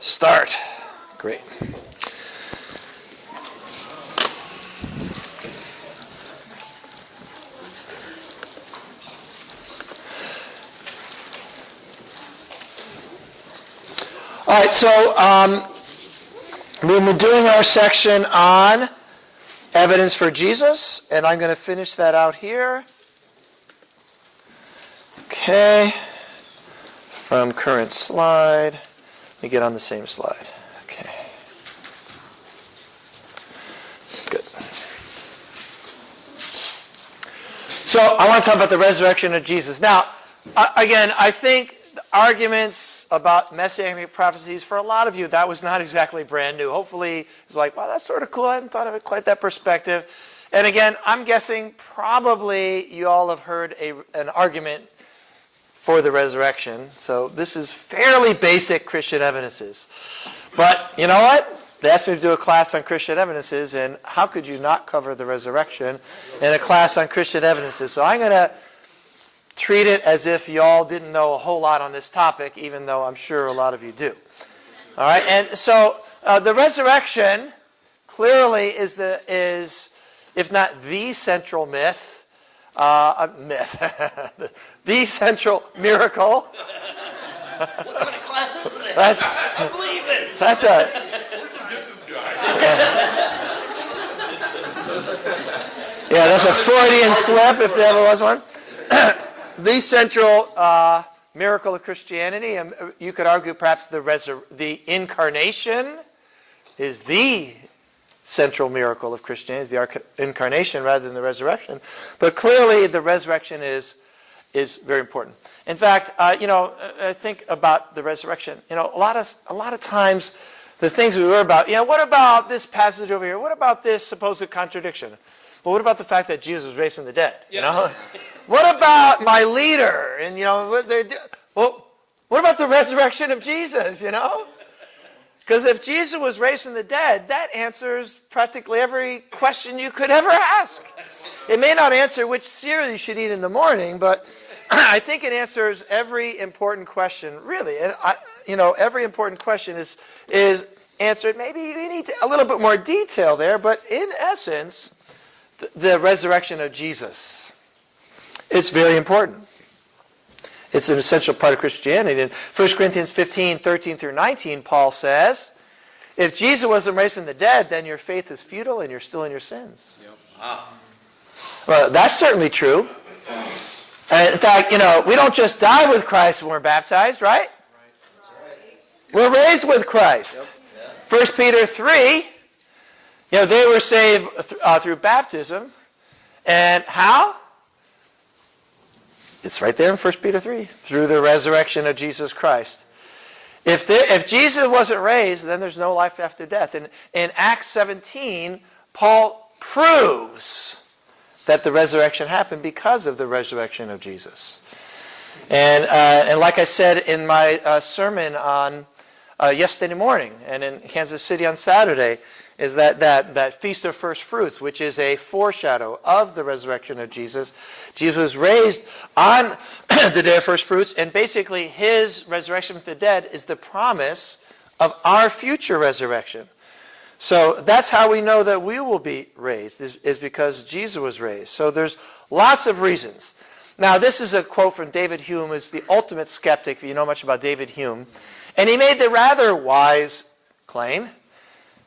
Start. Great. All right, so we've been doing our section on evidence for Jesus, and I'm going to finish that out here. Okay, from current slide. Let me get on the same slide. Okay. Good. So I want to talk about the resurrection of Jesus. Now, again, I think the arguments about messianic prophecies, for a lot of you, that was not exactly brand new. Hopefully, it's like, wow, that's sort of cool. I hadn't thought of it quite that perspective. And again, I'm guessing probably you all have heard an argument for the resurrection. So this is fairly basic Christian evidences. But you know what? They asked me to do a class on Christian evidences, and how could you not cover the resurrection in a class on Christian evidences? So I'm going to treat it as if y'all didn't know a whole lot on this topic, even though I'm sure a lot of you do. All right, and so the resurrection clearly is, if not the central myth, the central miracle. What kind of class is this? I believe it. That's a. Where'd you get this guy? Yeah, that's a Freudian slip, if there ever was one. The central miracle of Christianity, you could argue perhaps the incarnation is the central miracle of Christianity, is the incarnation rather than the resurrection. But clearly the resurrection is very important. In fact, I think about the resurrection. A lot of times the things we worry about, what about this passage over here? What about this supposed contradiction? Well, what about the fact that Jesus was raised from the dead? What about my leader? And well, what about the resurrection of Jesus? Because if Jesus was raised from the dead, that answers practically every question you could ever ask. It may not answer which cereal you should eat in the morning, but I think it answers every important question, really. And every important question is answered. Maybe you need a little bit more detail there, but in essence, the resurrection of Jesus is very important. It's an essential part of Christianity. In 1 Corinthians 15, 13 through 19, Paul says, if Jesus wasn't raised from the dead, then your faith is futile and you're still in your sins. Yep. Wow. Well, that's certainly true. In fact, we don't just die with Christ when we're baptized, right? We're raised with Christ. Yep. 1 Peter 3, they were saved through baptism. And how? It's right there in 1 Peter 3, through the resurrection of Jesus Christ. If Jesus wasn't raised, then there's no life after death. And in Acts 17, Paul proves that the resurrection happened because of the resurrection of Jesus. And like I said in my sermon on yesterday morning and in Kansas City on Saturday, is that Feast of First Fruits, which is a foreshadow of the resurrection of Jesus. Jesus was raised on the day of First Fruits, and basically his resurrection from the dead is the promise of our future resurrection. So that's how we know that we will be raised, is because Jesus was raised. So there's lots of reasons. Now, this is a quote from David Hume, who's the ultimate skeptic, if you know much about David Hume. And he made the rather wise claim,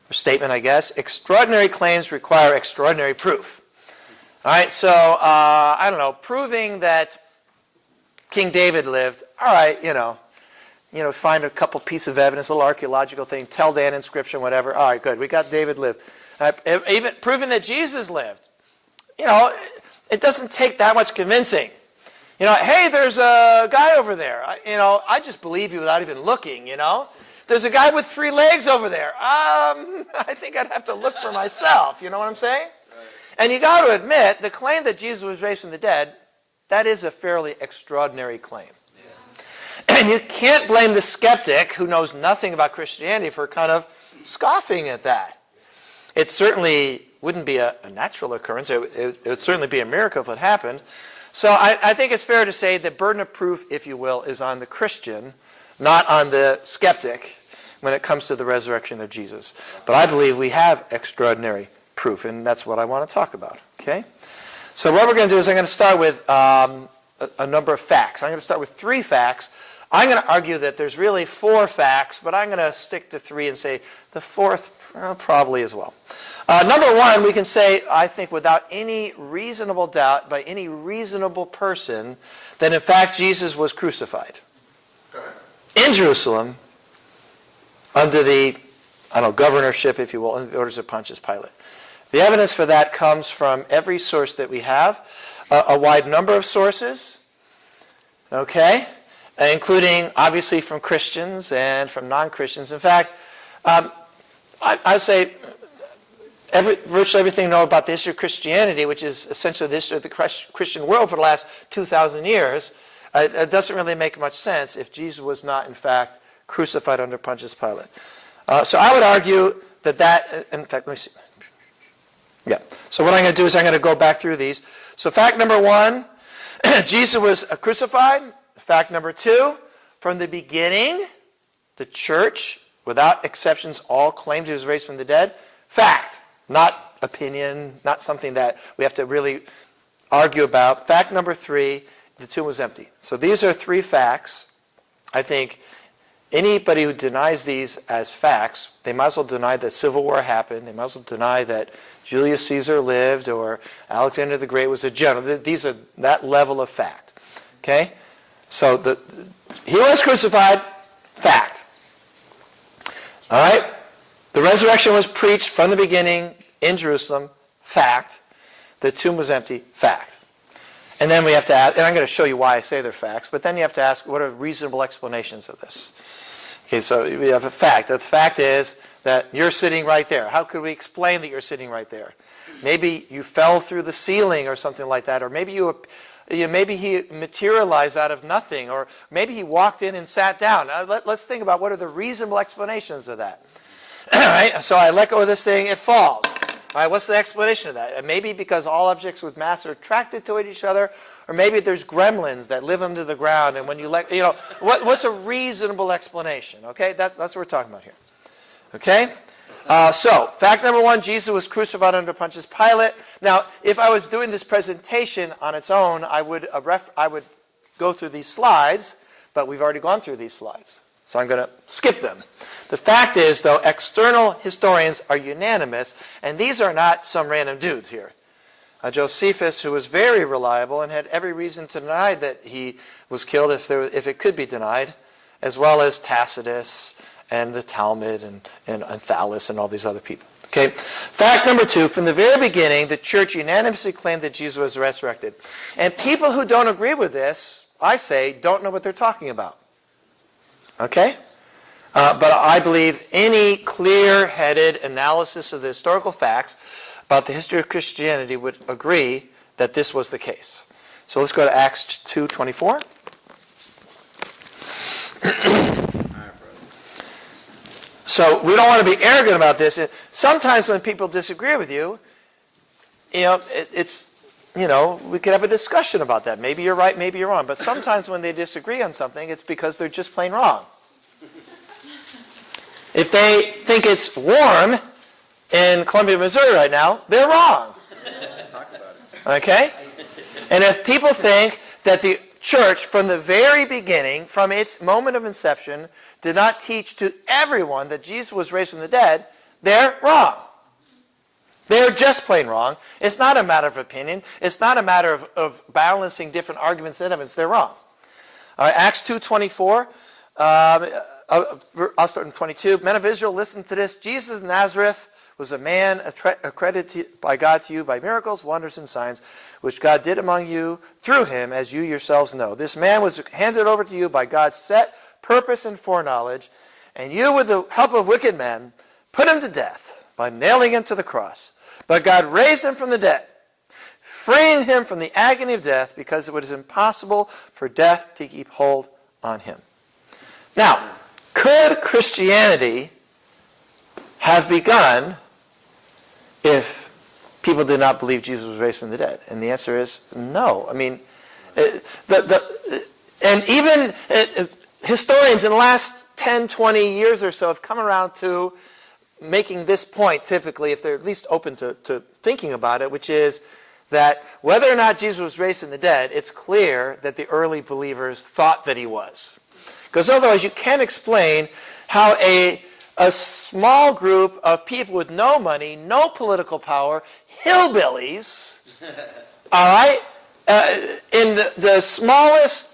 or statement, I guess, extraordinary claims require extraordinary proof. All right, so, I don't know, proving that King David lived, all right, find a couple pieces of evidence, a little archaeological thing, tell the inscription, whatever. All right, good, we got David lived. Even proving that Jesus lived, it doesn't take that much convincing. Hey, there's a guy over there. I just believe you without even looking, There's a guy with 3 legs over there. I think I'd have to look for myself. You know what I'm saying? Right. And you got to admit, the claim that Jesus was raised from the dead, that is a fairly extraordinary claim. Yeah. And you can't blame the skeptic who knows nothing about Christianity for kind of scoffing at that. It certainly wouldn't be a natural occurrence. It would certainly be a miracle if it happened. So I think it's fair to say the burden of proof, if you will, is on the Christian, not on the skeptic, when it comes to the resurrection of Jesus. But I believe we have extraordinary proof, and that's what I want to talk about. Okay? So what we're going to do is I'm going to start with a number of facts. I'm going to start with 3 facts. I'm going to argue that there's really 4 facts, but I'm going to stick to 3 and say the 4th probably as well. Number 1, we can say, I think without any reasonable doubt by any reasonable person, that in fact Jesus was crucified in Jerusalem under the, governorship, if you will, in the orders of Pontius Pilate. The evidence for that comes from every source that we have, a wide number of sources, okay, including obviously from Christians and from non-Christians. In fact, I say virtually everything you know about the history of Christianity, which is essentially the history of the Christian world for the last 2,000 years, it doesn't really make much sense if Jesus was not, in fact, crucified under Pontius Pilate. So I would argue that, in fact, let me see. Yeah. So what I'm going to do is I'm going to go back through these. So fact number 1, Jesus was crucified. Fact number 2, from the beginning, the church, without exceptions, all claimed he was raised from the dead. Fact, not opinion, not something that we have to really argue about. Fact number 3, the tomb was empty. So these are 3 facts. I think anybody who denies these as facts, they might as well deny that Civil War happened. They might as well deny that Julius Caesar lived or Alexander the Great was a general. These are that level of fact. Okay? So he was crucified, fact. All right? The resurrection was preached from the beginning in Jerusalem, fact. The tomb was empty, fact. And then we have to ask, and I'm going to show you why I say they're facts, but then you have to ask, what are reasonable explanations of this? Okay, so we have a fact. The fact is that you're sitting right there. How could we explain that you're sitting right there? Maybe you fell through the ceiling or something like that, or maybe maybe he materialized out of nothing, or maybe he walked in and sat down. Now, let's think about what are the reasonable explanations of that. All right, so I let go of this thing, it falls. All right, what's the explanation of that? Maybe because all objects with mass are attracted to each other, or maybe there's gremlins that live under the ground, and when you let, what's a reasonable explanation? Okay, that's what we're talking about here. Okay, so fact number 1: Jesus was crucified under Pontius Pilate. Now, if I was doing this presentation on its own, I would go through these slides, but we've already gone through these slides, so I'm going to skip them. The fact is, though, external historians are unanimous, and these are not some random dudes here. Josephus, who was very reliable and had every reason to deny that he was killed if it could be denied, as well as Tacitus and the Talmud and Thallus and all these other people. Okay. Fact number 2, from the very beginning, the church unanimously claimed that Jesus was resurrected. And people who don't agree with this, I say, don't know what they're talking about. Okay? But I believe any clear-headed analysis of the historical facts about the history of Christianity would agree that this was the case. So let's go to Acts 2:24. So we don't want to be arrogant about this. Sometimes when people disagree with you, we could have a discussion about that. Maybe you're right, maybe you're wrong. But sometimes when they disagree on something, it's because they're just plain wrong. If they think it's warm in Columbia, Missouri right now, they're wrong. Talk about it. Okay? And if people think that the church, from the very beginning, from its moment of inception, did not teach to everyone that Jesus was raised from the dead, they're wrong. They're just plain wrong. It's not a matter of opinion. It's not a matter of balancing different arguments and evidence. They're wrong. All right, Acts 2:24. I'll start in 22. Men of Israel, listen to this. Jesus of Nazareth was a man accredited by God to you by miracles, wonders, and signs, which God did among you through him, as you yourselves know. This man was handed over to you by God's set purpose and foreknowledge, and you, with the help of wicked men, put him to death by nailing him to the cross. But God raised him from the dead, freeing him from the agony of death, because it was impossible for death to keep hold on him. Now, could Christianity have begun if people did not believe Jesus was raised from the dead? And the answer is no. I mean, and even historians in the last 10, 20 years or so have come around to making this point typically, if they're at least open to thinking about it, which is that whether or not Jesus was raised from the dead, it's clear that the early believers thought that he was. Because otherwise you can't explain how a small group of people with no money, no political power, hillbillies, all right, in the smallest,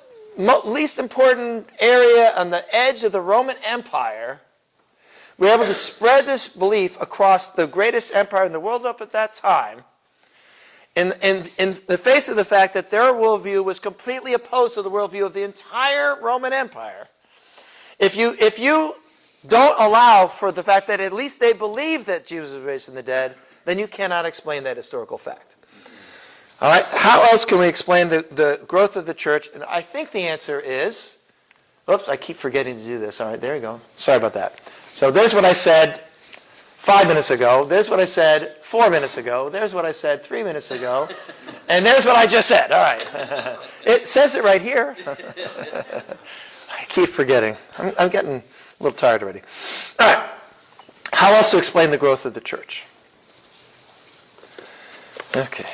least important area on the edge of the Roman Empire, were able to spread this belief across the greatest empire in the world up at that time, in the face of the fact that their worldview was completely opposed to the worldview of the entire Roman Empire. If you don't allow for the fact that at least they believed that Jesus was raised from the dead, then you cannot explain that historical fact. All right, how else can we explain the growth of the church? And I think the answer is, oops, I keep forgetting to do this. All right, there you go. Sorry about that. So there's what I said 5 minutes ago. There's what I said 4 minutes ago. There's what I said 3 minutes ago. And there's what I just said. All right. It says it right here. I keep forgetting. I'm getting a little tired already. All right. How else to explain the growth of the church? Okay.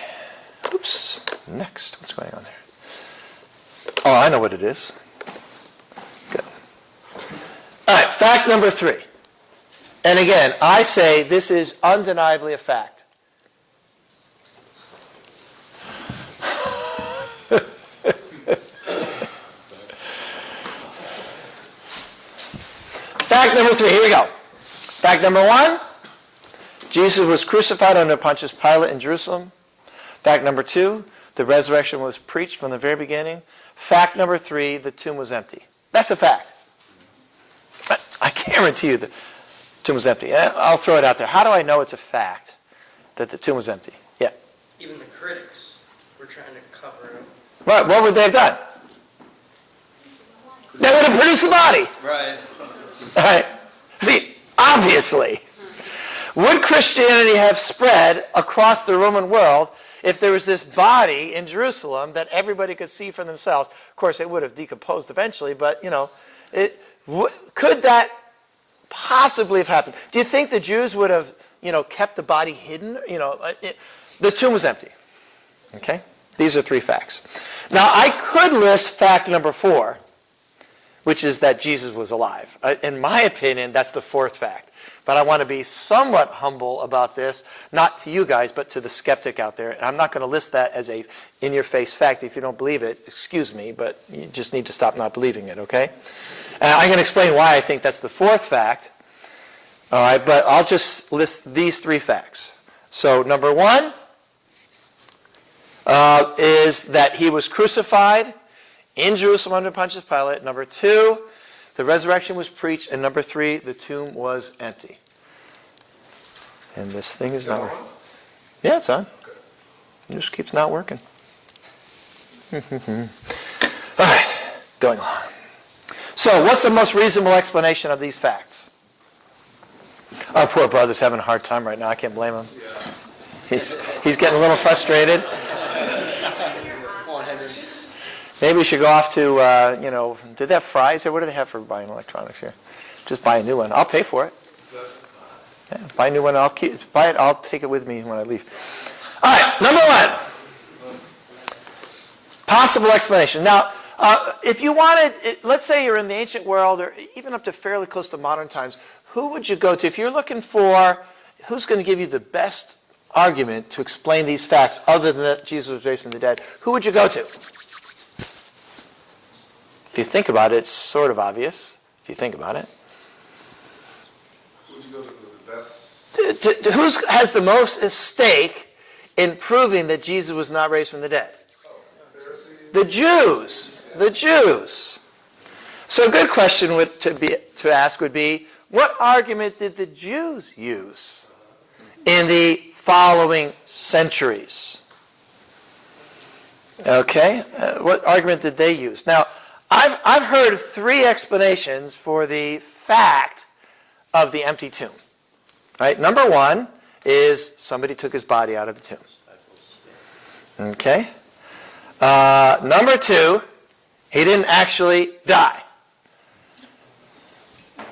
Oops. Next. What's going on there? Oh, I know what it is. Good. All right. Fact number 3. And again, I say this is undeniably a fact. Fact number 3, here we go. Fact number 1, Jesus was crucified under Pontius Pilate in Jerusalem. Fact number 2, the resurrection was preached from the very beginning. Fact number 3, the tomb was empty. That's a fact. I guarantee you the tomb was empty. I'll throw it out there. How do I know it's a fact that the tomb was empty? Yeah. Even the critics were trying to cover it up. What would they have done? They would have produced the body. Right. All right. Obviously. Would Christianity have spread across the Roman world if there was this body in Jerusalem that everybody could see for themselves? Of course, it would have decomposed eventually, but, could that possibly have happened? Do you think the Jews would have, kept the body hidden? The tomb was empty. Okay? These are 3 facts. Now, I could list fact number 4, which is that Jesus was alive. In my opinion, that's the 4th fact. But I want to be somewhat humble about this, not to you guys, but to the skeptic out there. And I'm not going to list that as a in-your-face fact. If you don't believe it, excuse me, but you just need to stop not believing it, okay? I'm going to explain why I think that's the 4th fact. All right, but I'll just list these 3 facts. So number 1 is that he was crucified in Jerusalem under Pontius Pilate. Number 2, the resurrection was preached. And number 3, the tomb was empty. And this thing is not working. Yeah, it's on. It just keeps not working. All right, going on. So, what's the most reasonable explanation of these facts? Our poor brother's having a hard time right now. I can't blame him. He's getting a little frustrated. Maybe we should go off to, do they have fries here? What do they have for buying electronics here? Just buy a new one. I'll pay for it. Yeah, buy a new one. Buy it. I'll take it with me when I leave. All right, number 1. Possible explanation. Now, if you wanted, let's say you're in the ancient world or even up to fairly close to modern times, who would you go to? If you're looking for who's going to give you the best argument to explain these facts other than that Jesus was raised from the dead, who would you go to? If you think about it, it's sort of obvious, if you think about it. Who would you go to for the best? Who has the most at stake in proving that Jesus was not raised from the dead? The Jews. The Jews. So a good question to ask would be, what argument did the Jews use in the following centuries? Okay, what argument did they use? Now, I've heard 3 explanations for the fact of the empty tomb. Right? Number 1 is somebody took his body out of the tomb. Okay. Number 2, he didn't actually die.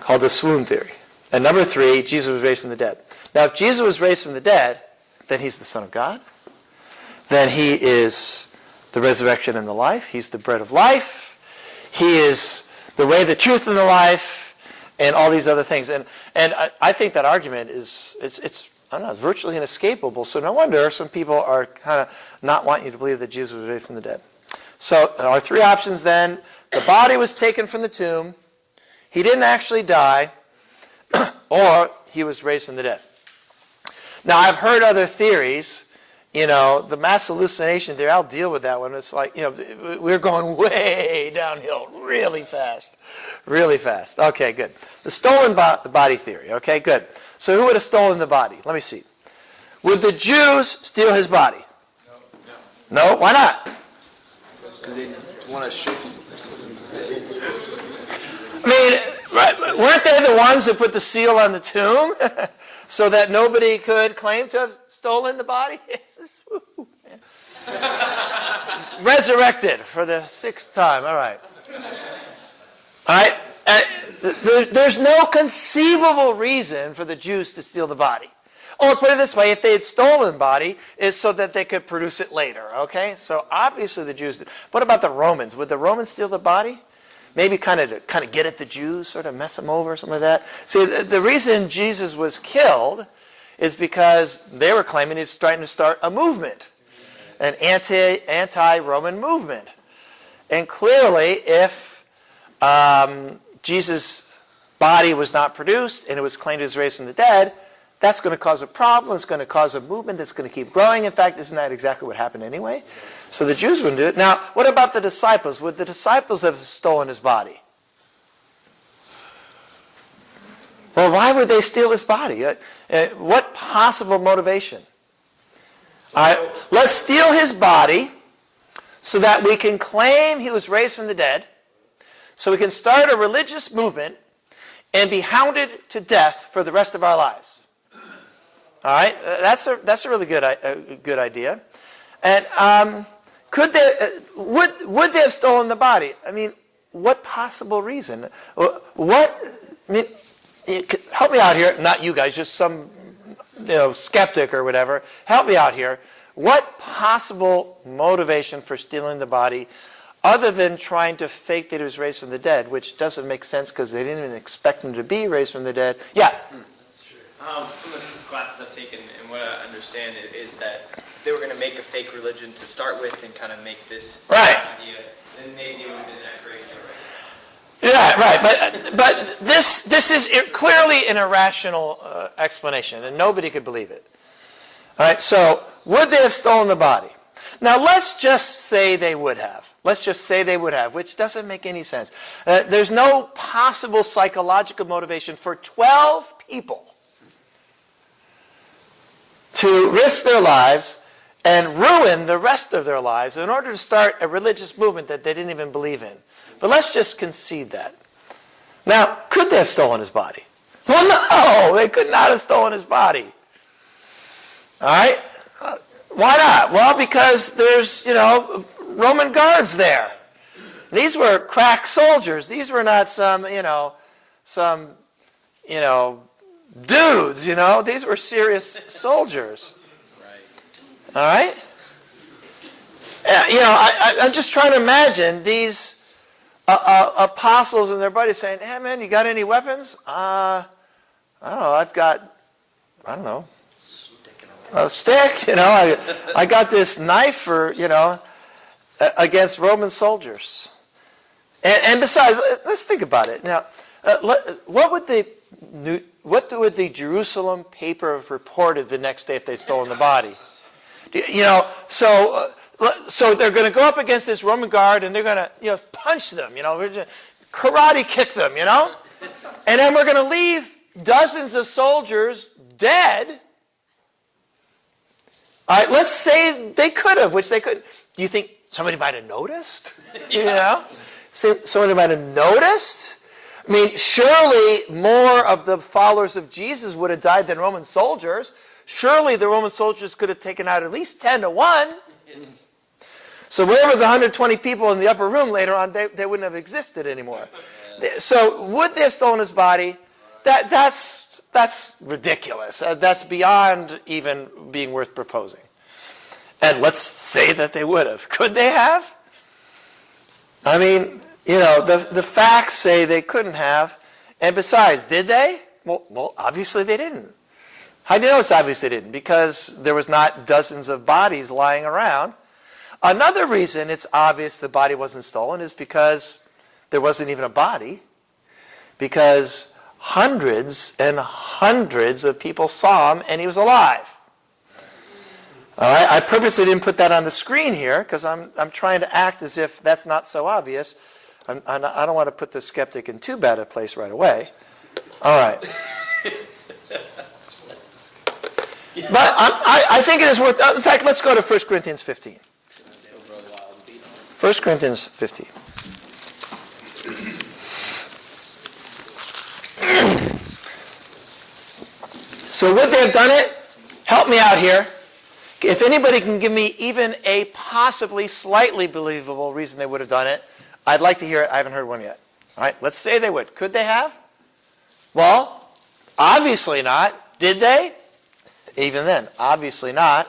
called the swoon theory. And number 3, Jesus was raised from the dead. Now, if Jesus was raised from the dead, then he's the Son of God. Then he is the resurrection and the life. He's the bread of life. He is the way, the truth, and the life, and all these other things. And I think that argument is, it's I don't know, virtually inescapable. So no wonder some people are kind of not wanting you to believe that Jesus was raised from the dead. So our 3 options then: the body was taken from the tomb, he didn't actually die, or he was raised from the dead. Now, I've heard other theories. The mass hallucination theory, I'll deal with that one. It's like, we're going way downhill really fast. Really fast. Okay, good. The stolen body theory. Okay, good. So who would have stolen the body? Let me see. Would the Jews steal his body? No? Why not? Because they want to show people. I mean, weren't they the ones who put the seal on the tomb so that nobody could claim to have stolen the body? Resurrected for the 6th time. All right. All right. There's no conceivable reason for the Jews to steal the body. Or put it this way, if they had stolen the body, it's so that they could produce it later. Okay? So obviously the Jews did. What about the Romans? Would the Romans steal the body? Maybe kind of get at the Jews, sort of mess them over, something like that. See, the reason Jesus was killed is because they were claiming he's trying to start a movement, an anti-Roman movement. And clearly, if Jesus' body was not produced and it was claimed he was raised from the dead, that's going to cause a problem. It's going to cause a movement that's going to keep growing. In fact, isn't that exactly what happened anyway? So the Jews wouldn't do it. Now, what about the disciples? Would the disciples have stolen his body? Well, why would they steal his body? What possible motivation? Let's steal his body so that we can claim he was raised from the dead, so we can start a religious movement and be hounded to death for the rest of our lives. All right, that's a really good idea. And would they have stolen the body? I mean, what possible reason? Help me out here. Not you guys, just some skeptic or whatever. Help me out here. What possible motivation for stealing the body, other than trying to fake that he was raised from the dead, which doesn't make sense because they didn't even expect him to be raised from the dead? Yeah. That's true. From the classes I've taken, and what I understand is that they were going to make a fake religion to start with and kind of make this idea. Then maybe it would have been that crazy already. Yeah, right. But this is clearly an irrational explanation, and nobody could believe it. All right. So would they have stolen the body? Now let's just say they would have. Let's just say they would have, which doesn't make any sense. There's no possible psychological motivation for 12 people to risk their lives and ruin the rest of their lives in order to start a religious movement that they didn't even believe in. But let's just concede that. Now, could they have stolen his body? Well, no, they could not have stolen his body. All right? Why not? Well, because there's, Roman guards there. These were crack soldiers. These were not some dudes, These were serious soldiers. Right. All right? I'm just trying to imagine these apostles and their buddies saying, "Hey, man, you got any weapons?" I don't know. I've got, a stick. I got this knife for, against Roman soldiers. And besides, let's think about it. Now, what would the Jerusalem paper have reported the next day if they'd stolen the body? So they're going to go up against this Roman guard and they're going to, punch them, karate kick them, and then we're going to leave dozens of soldiers dead. All right, let's say they could have, which they couldn't. Do you think somebody might have noticed? Somebody might have noticed? I mean, surely more of the followers of Jesus would have died than Roman soldiers. Surely the Roman soldiers could have taken out at least 10-1. So where were the 120 people in the upper room later on? They wouldn't have existed anymore. So would they have stolen his body? that's ridiculous. That's beyond even being worth proposing. And let's say that they would have. Could they have? I mean, the facts say they couldn't have. And besides, did they? Well, obviously they didn't. How do you know it's obvious they didn't? Because there was not dozens of bodies lying around. Another reason it's obvious the body wasn't stolen is because there wasn't even a body. Because hundreds and hundreds of people saw him and he was alive. All right, I purposely didn't put that on the screen here because I'm trying to act as if that's not so obvious. I don't want to put the skeptic in too bad a place right away. All right. But I think it is worth... In fact, let's go to 1 Corinthians 15. 1 Corinthians 15. So would they have done it? Help me out here. If anybody can give me even a possibly slightly believable reason they would have done it, I'd like to hear it. I haven't heard one yet. All right, let's say they would. Could they have? Well, obviously not. Did they? Even then, obviously not.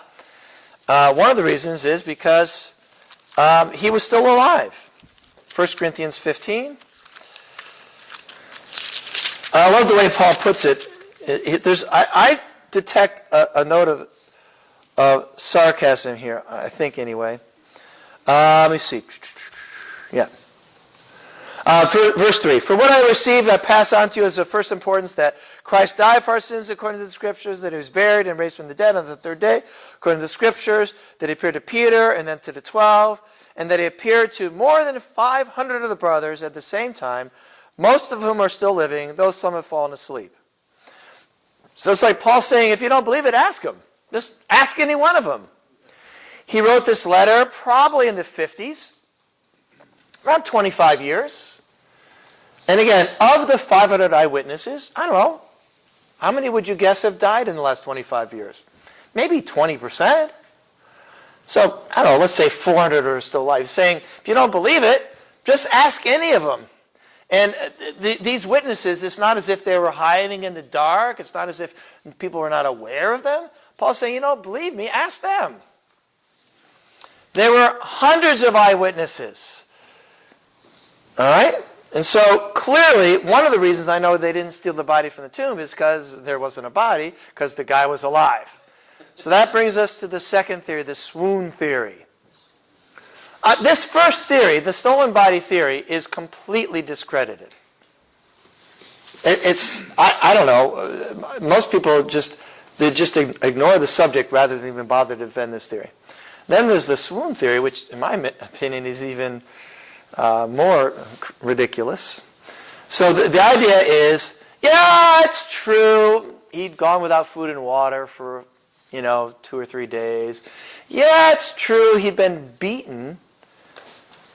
One of the reasons is because he was still alive. 1 Corinthians 15. I love the way Paul puts it. I detect a note of sarcasm here, I think anyway. Let me see. Yeah. Verse 3. For what I received, I pass on to you as of first importance, that Christ died for our sins according to the Scriptures, that he was buried and raised from the dead on the third day, according to the Scriptures, that he appeared to Peter and then to the 12, and that he appeared to more than 500 of the brothers at the same time, most of whom are still living, though some have fallen asleep. So it's like Paul saying, if you don't believe it, ask them. Just ask any one of them. He wrote this letter probably in the 50s, around 25 years. And again, of the 500 eyewitnesses, I don't know, how many would you guess have died in the last 25 years? Maybe 20%. So, I don't know, let's say 400 are still alive. He's saying, if you don't believe it, just ask any of them. And these witnesses, it's not as if they were hiding in the dark. It's not as if people were not aware of them. Paul's saying, believe me, ask them. There were hundreds of eyewitnesses. All right? And so, clearly, one of the reasons I know they didn't steal the body from the tomb is because there wasn't a body, because the guy was alive. So that brings us to the second theory, the swoon theory. This first theory, the stolen body theory, is completely discredited. I don't know, most people just ignore the subject rather than even bother to defend this theory. Then there's the swoon theory, which in my opinion is even more ridiculous. So the idea is, yeah, it's true, he'd gone without food and water for 2 or 3 days. Yeah, it's true, he'd been beaten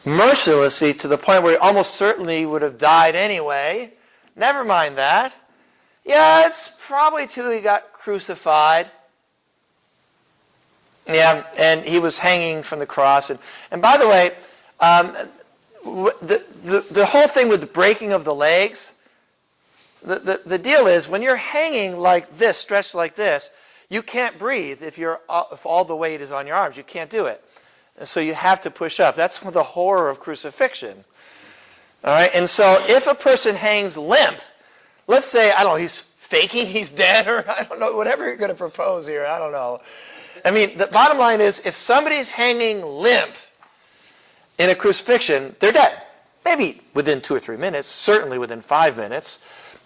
mercilessly to the point where he almost certainly would have died anyway. Never mind that. Yeah, it's probably true he got crucified. Yeah, and he was hanging from the cross. And by the way, the whole thing with the breaking of the legs, the deal is when you're hanging like this, stretched like this, you can't breathe if all the weight is on your arms. You can't do it. And so you have to push up. That's the horror of crucifixion. All right? And so if a person hangs limp, let's say, I don't know, he's faking he's dead, or I don't know, whatever you're going to propose here, I don't know. I mean, the bottom line is, if somebody's hanging limp in a crucifixion, they're dead. Maybe within 2 or 3 minutes, certainly within 5 minutes.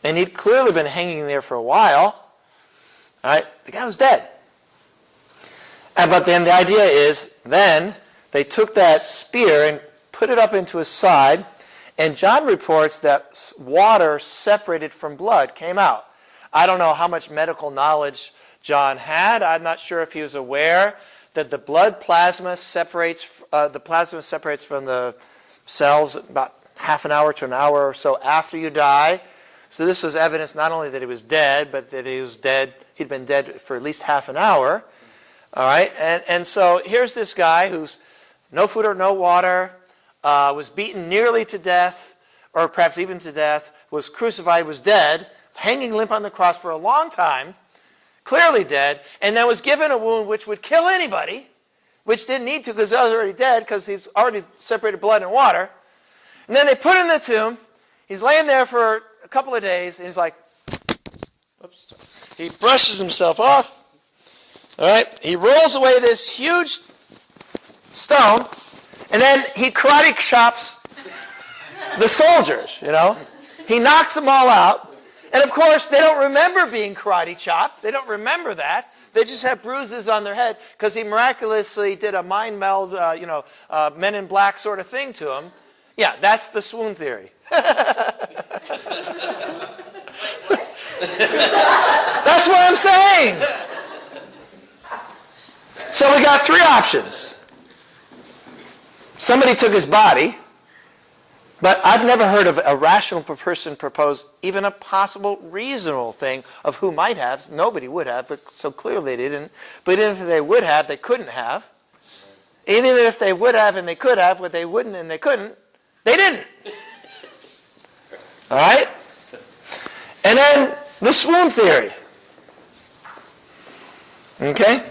And he'd clearly been hanging there for a while. All right? The guy was dead. But then the idea is, then they took that spear and put it up into his side, and John reports that water separated from blood came out. I don't know how much medical knowledge John had. I'm not sure if he was aware that the blood plasma separates from the cells about half an hour to an hour or so after you die. So this was evidence not only that he was dead, but that he was dead. He'd been dead for at least half an hour. All right, and so here's this guy who's no food or no water, was beaten nearly to death, or perhaps even to death, was crucified, was dead. hanging limp on the cross for a long time, clearly dead, and then was given a wound which would kill anybody, which didn't need to because he was already dead because he's already separated blood and water. And then they put him in the tomb. He's laying there for a couple of days, and he's like, oops. He brushes himself off. All right. He rolls away this huge stone, and then he karate chops the soldiers, He knocks them all out. And of course, they don't remember being karate chopped. They don't remember that. They just have bruises on their head because he miraculously did a mind meld, Men in Black sort of thing to them. Yeah, that's the swoon theory. That's what I'm saying. So we got three options. Somebody took his body, but I've never heard of a rational person propose even a possible reasonable thing of who might have. Nobody would have, but so clearly they didn't. But even if they would have, they couldn't have. Even if they would have and they could have, what they wouldn't and they couldn't, they didn't. All right? And then the swoon theory. Okay?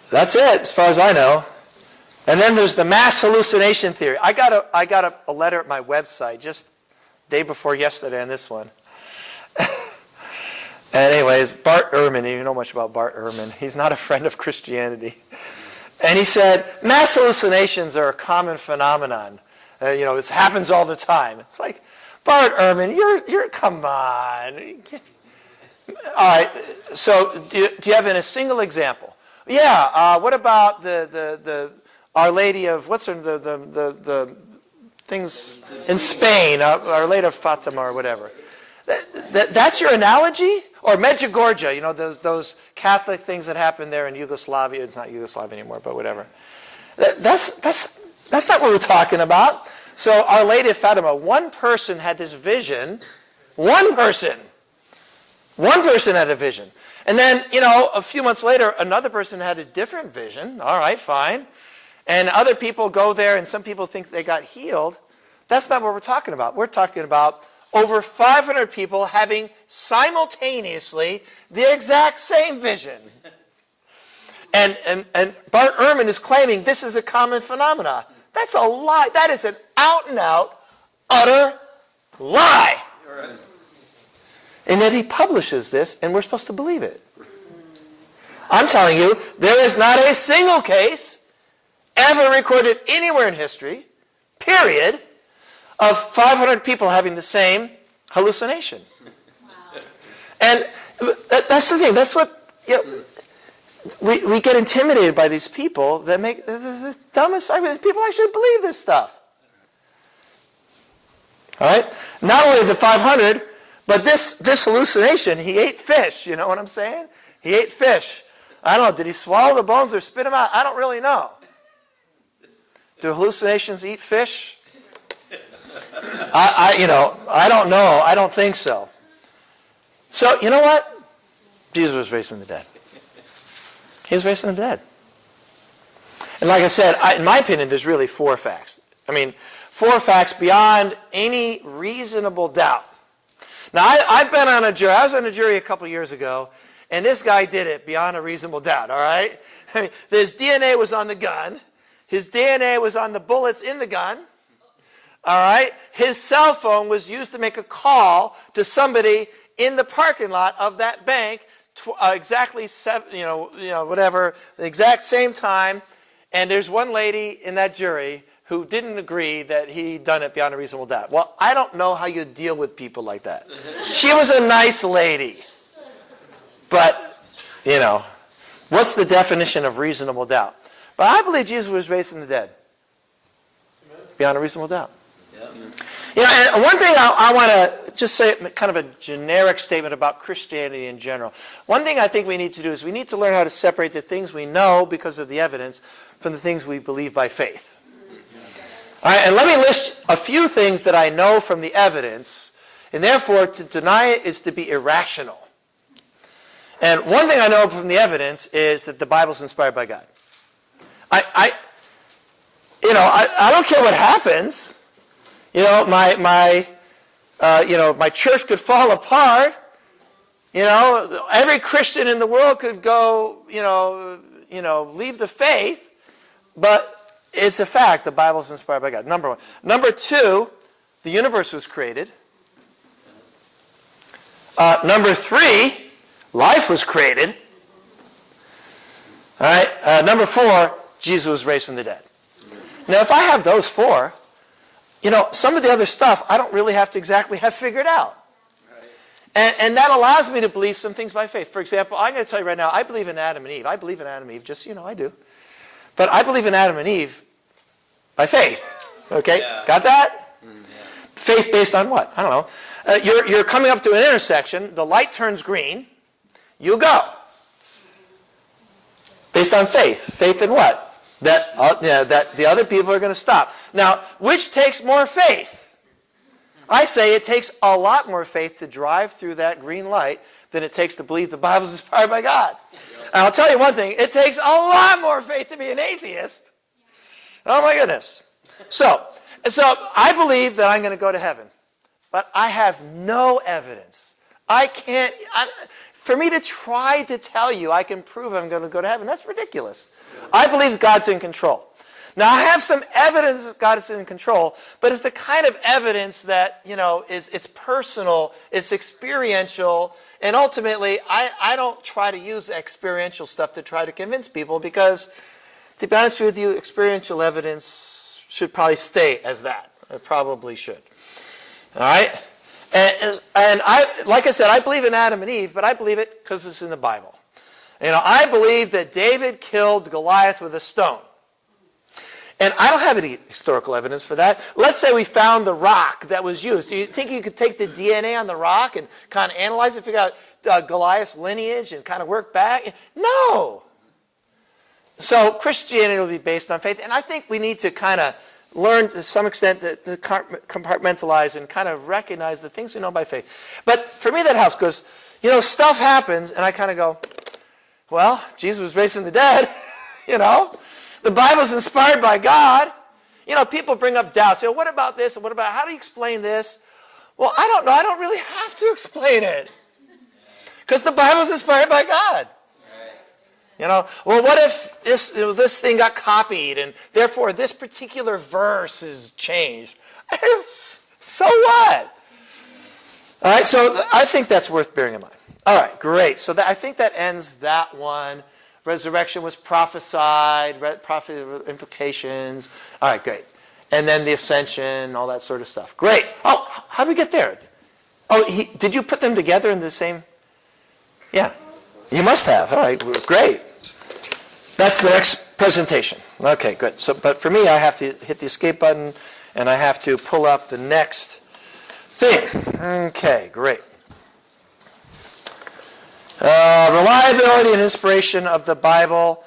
That's it, as far as I know. And then there's the mass hallucination theory. I got a letter at my website just the day before yesterday on this one. And anyways, Bart Ehrman, you know much about Bart Ehrman. He's not a friend of Christianity. And he said, mass hallucinations are a common phenomenon. This happens all the time. It's like, Bart Ehrman, you're come on. All right, so do you have a single example? Yeah, what about the Our Lady of, what's the things in Spain, Our Lady of Fatima or whatever. That's your analogy? Or Medjugorje, those Catholic things that happened there in Yugoslavia. It's not Yugoslavia anymore, but whatever. That's not what we're talking about. So Our Lady of Fatima, one person had this vision. One person had a vision. And then, a few months later, another person had a different vision. All right, fine. And other people go there, and some people think they got healed. That's not what we're talking about. We're talking about over 500 people having simultaneously the exact same vision. And Bart Ehrman is claiming this is a common phenomenon. That's a lie. That is an out-and-out, utter lie. And yet he publishes this, and we're supposed to believe it. I'm telling you, there is not a single case ever recorded anywhere in history, period, of 500 people having the same hallucination. Wow. And that's the thing. That's what we get intimidated by these people that make the dumbest argument. People actually believe this stuff. All right? Not only the 500, but this hallucination, he ate fish. You know what I'm saying? He ate fish. I don't know. Did he swallow the bones or spit them out? I don't really know. Do hallucinations eat fish? I don't know. I don't think so. So, you know what? Jesus was raised from the dead. He was raised from the dead. And like I said, in my opinion, there's really four facts. I mean, four facts beyond any reasonable doubt. Now, I've been on a jury. I was on a jury a couple years ago, and this guy did it beyond a reasonable doubt, all right? I mean, his DNA was on the gun. His DNA was on the bullets in the gun. All right? His cell phone was used to make a call to somebody in the parking lot of that bank exactly the exact same time. And there's one lady in that jury who didn't agree that he'd done it beyond a reasonable doubt. Well, I don't know how you deal with people like that. She was a nice lady. But, what's the definition of reasonable doubt? But I believe Jesus was raised from the dead. Beyond a reasonable doubt. And one thing I want to just say, kind of a generic statement about Christianity in general. One thing I think we need to do is we need to learn how to separate the things we know because of the evidence from the things we believe by faith. All right, and let me list a few things that I know from the evidence, and therefore to deny it is to be irrational. And one thing I know from the evidence is that the Bible's inspired by God. I don't care what happens. My my church could fall apart. Every Christian in the world could go, leave the faith. But it's a fact. The Bible is inspired by God. Number one. Number two, the universe was created. Number three, life was created. All right. Number four, Jesus was raised from the dead. Now, if I have those four, some of the other stuff I don't really have to exactly have figured out. And that allows me to believe some things by faith. For example, I'm going to tell you right now, I believe in Adam and Eve. I believe in Adam and Eve, just, I do. But I believe in Adam and Eve by faith. Okay? Yeah. Got that? Yeah. Faith based on what? I don't know. You're coming up to an intersection. The light turns green. You go. Based on faith. Faith in what? That the other people are going to stop. Now, which takes more faith? I say it takes a lot more faith to drive through that green light than it takes to believe the Bible is inspired by God. And I'll tell you one thing, it takes a lot more faith to be an atheist. Oh my goodness. So I believe that I'm going to go to heaven. But I have no evidence. For me to try to tell you I can prove I'm going to go to heaven, that's ridiculous. I believe God's in control. Now, I have some evidence that God is in control, but it's the kind of evidence that, it's personal, it's experiential, and ultimately, I don't try to use experiential stuff to try to convince people because, to be honest with you, experiential evidence should probably stay as that. It probably should. All right? And like I said, I believe in Adam and Eve, but I believe it because it's in the Bible. I believe that David killed Goliath with a stone. And I don't have any historical evidence for that. Let's say we found the rock that was used. Do you think you could take the DNA on the rock and kind of analyze it, figure out Goliath's lineage and kind of work back? No. So Christianity will be based on faith. And I think we need to kind of learn to some extent to compartmentalize and kind of recognize the things we know by faith. But for me that helps because, stuff happens and I kind of go, well, Jesus was raised from the dead, The Bible's inspired by God. People bring up doubts. What about this? And how do you explain this? Well, I don't know. I don't really have to explain it. Because the Bible's inspired by God. Well, what if this thing got copied and therefore this particular verse is changed? So what? All right, so I think that's worth bearing in mind. All right, great. So I think that ends that one. Resurrection was prophesied, prophet implications. All right, great. And then the ascension, all that sort of stuff. Great. Oh, how did we get there? Oh, did you put them together in the same? Yeah, you must have. All right, great. That's the next presentation. Okay, good. But for me, I have to hit the escape button, and I have to pull up the next thing. Okay, great. Reliability and inspiration of the Bible.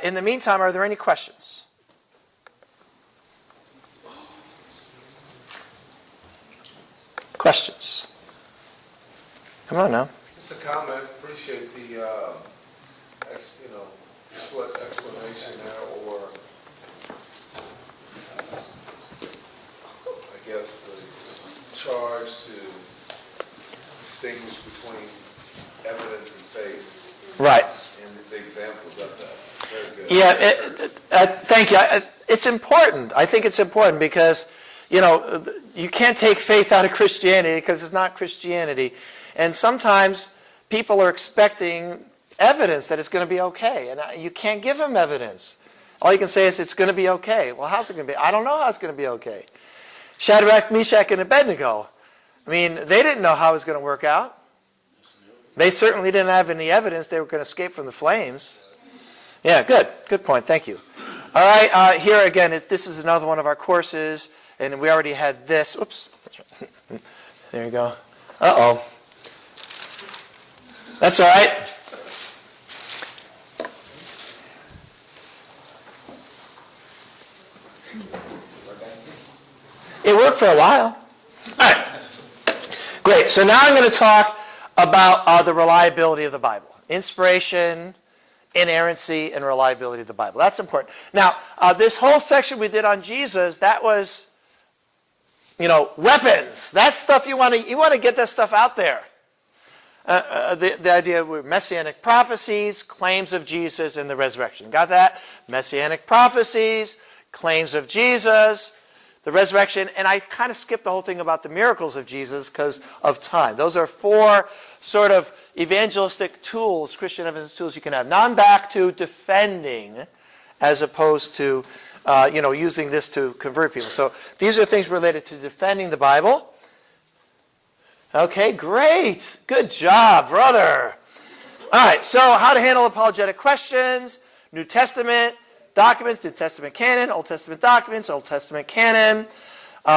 In the meantime, are there any questions? Questions? Come on now. Just a comment. Appreciate the explanation there, or I guess the charge to distinguish between evidence and faith. Right. And the examples of that. Very good. Yeah, thank you. It's important. I think it's important because, you can't take faith out of Christianity because it's not Christianity. And sometimes people are expecting evidence that it's going to be okay. And you can't give them evidence. All you can say is it's going to be okay. Well, how's it going to be? I don't know how it's going to be okay. Shadrach, Meshach, and Abednego. They didn't know how it was going to work out. They certainly didn't have any evidence they were going to escape from the flames. Yeah, good. Good point. Thank you. All right, here again, this is another one of our courses, and we already had this. Oops. That's right. There you go. Uh-oh. That's all right. It worked for a while. All right. Great. So now I'm going to talk about the reliability of the Bible. Inspiration, inerrancy, and reliability of the Bible. That's important. Now, this whole section we did on Jesus, that was weapons. That stuff you want to get that stuff out there. The idea of messianic prophecies, claims of Jesus, and the resurrection. Got that? Messianic prophecies, claims of Jesus, the resurrection, and I kind of skipped the whole thing about the miracles of Jesus because of time. Those are 4 sort of evangelistic tools, Christian evidence tools you can have. Now I'm back to defending as opposed to using this to convert people. So these are things related to defending the Bible. Okay, great. Good job, brother. All right, so how to handle apologetic questions, New Testament documents, New Testament canon, Old Testament documents, Old Testament canon,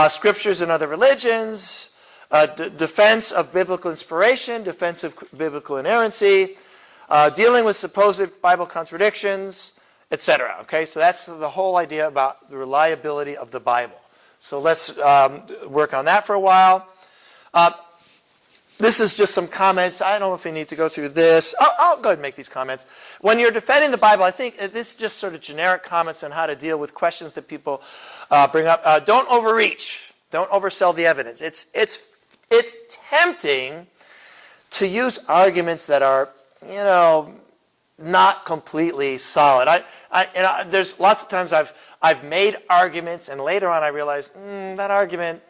scriptures and other religions, defense of biblical inspiration, defense of biblical inerrancy, dealing with supposed Bible contradictions, etc. Okay, so that's the whole idea about the reliability of the Bible. So let's work on that for a while. This is just some comments. I don't know if we need to go through this. I'll go ahead and make these comments. When you're defending the Bible, I think this is just sort of generic comments on how to deal with questions that people bring up. Don't overreach. Don't oversell the evidence. It's tempting to use arguments that are, not completely solid. There's lots of times I've made arguments, and later on I realized that argument.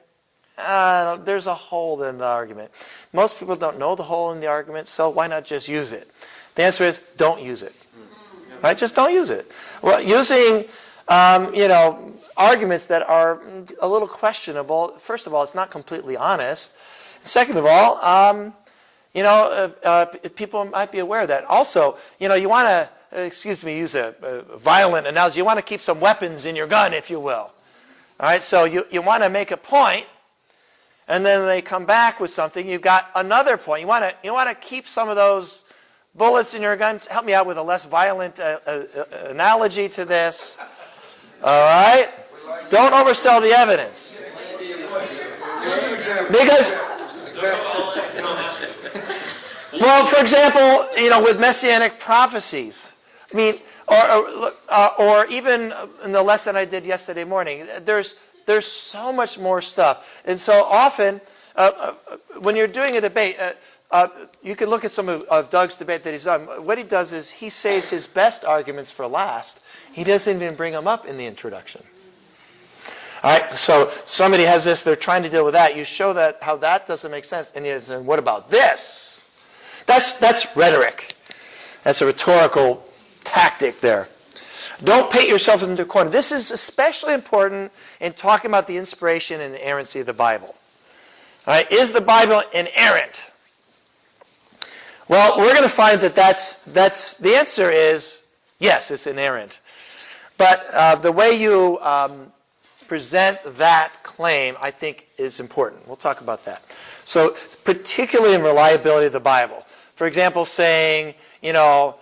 There's a hole in the argument. Most people don't know the hole in the argument, so why not just use it? The answer is don't use it. Right? Just don't use it. Well, using arguments that are a little questionable. First of all, it's not completely honest. Second of all, people might be aware of that. Also, you want to, use a violent analogy. You want to keep some weapons in your gun, if you will. All right. So you want to make a point. And then they come back with something. You've got another point. You want to keep some of those bullets in your guns. Help me out with a less violent analogy to this. All right? Don't oversell the evidence. Because, well, for example, with messianic prophecies. I mean, or even in the lesson I did yesterday morning, there's so much more stuff. And so often, when you're doing a debate, you can look at some of Doug's debate that he's done. What he does is he saves his best arguments for last. He doesn't even bring them up in the introduction. All right, so somebody has this, they're trying to deal with that. You show that how that doesn't make sense. And you say, what about this? That's rhetoric. That's a rhetorical tactic there. Don't paint yourself into a corner. This is especially important in talking about the inspiration and inerrancy of the Bible. All right, is the Bible inerrant? Well, we're going to find that that's the answer is yes, it's inerrant. But the way you present that claim, I think, is important. We'll talk about that. So, particularly in reliability of the Bible. For example, saying, the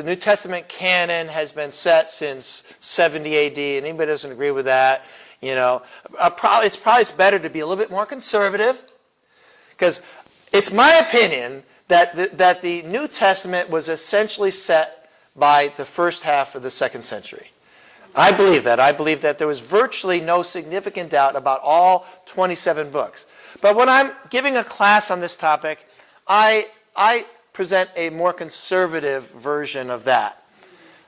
New Testament canon has been set since 70 AD, and anybody doesn't agree with that, it's probably better to be a little bit more conservative, because it's my opinion that the New Testament was essentially set by the first half of the 2nd century. I believe that. I believe that there was virtually no significant doubt about all 27 books. But when I'm giving a class on this topic, I present a more conservative version of that.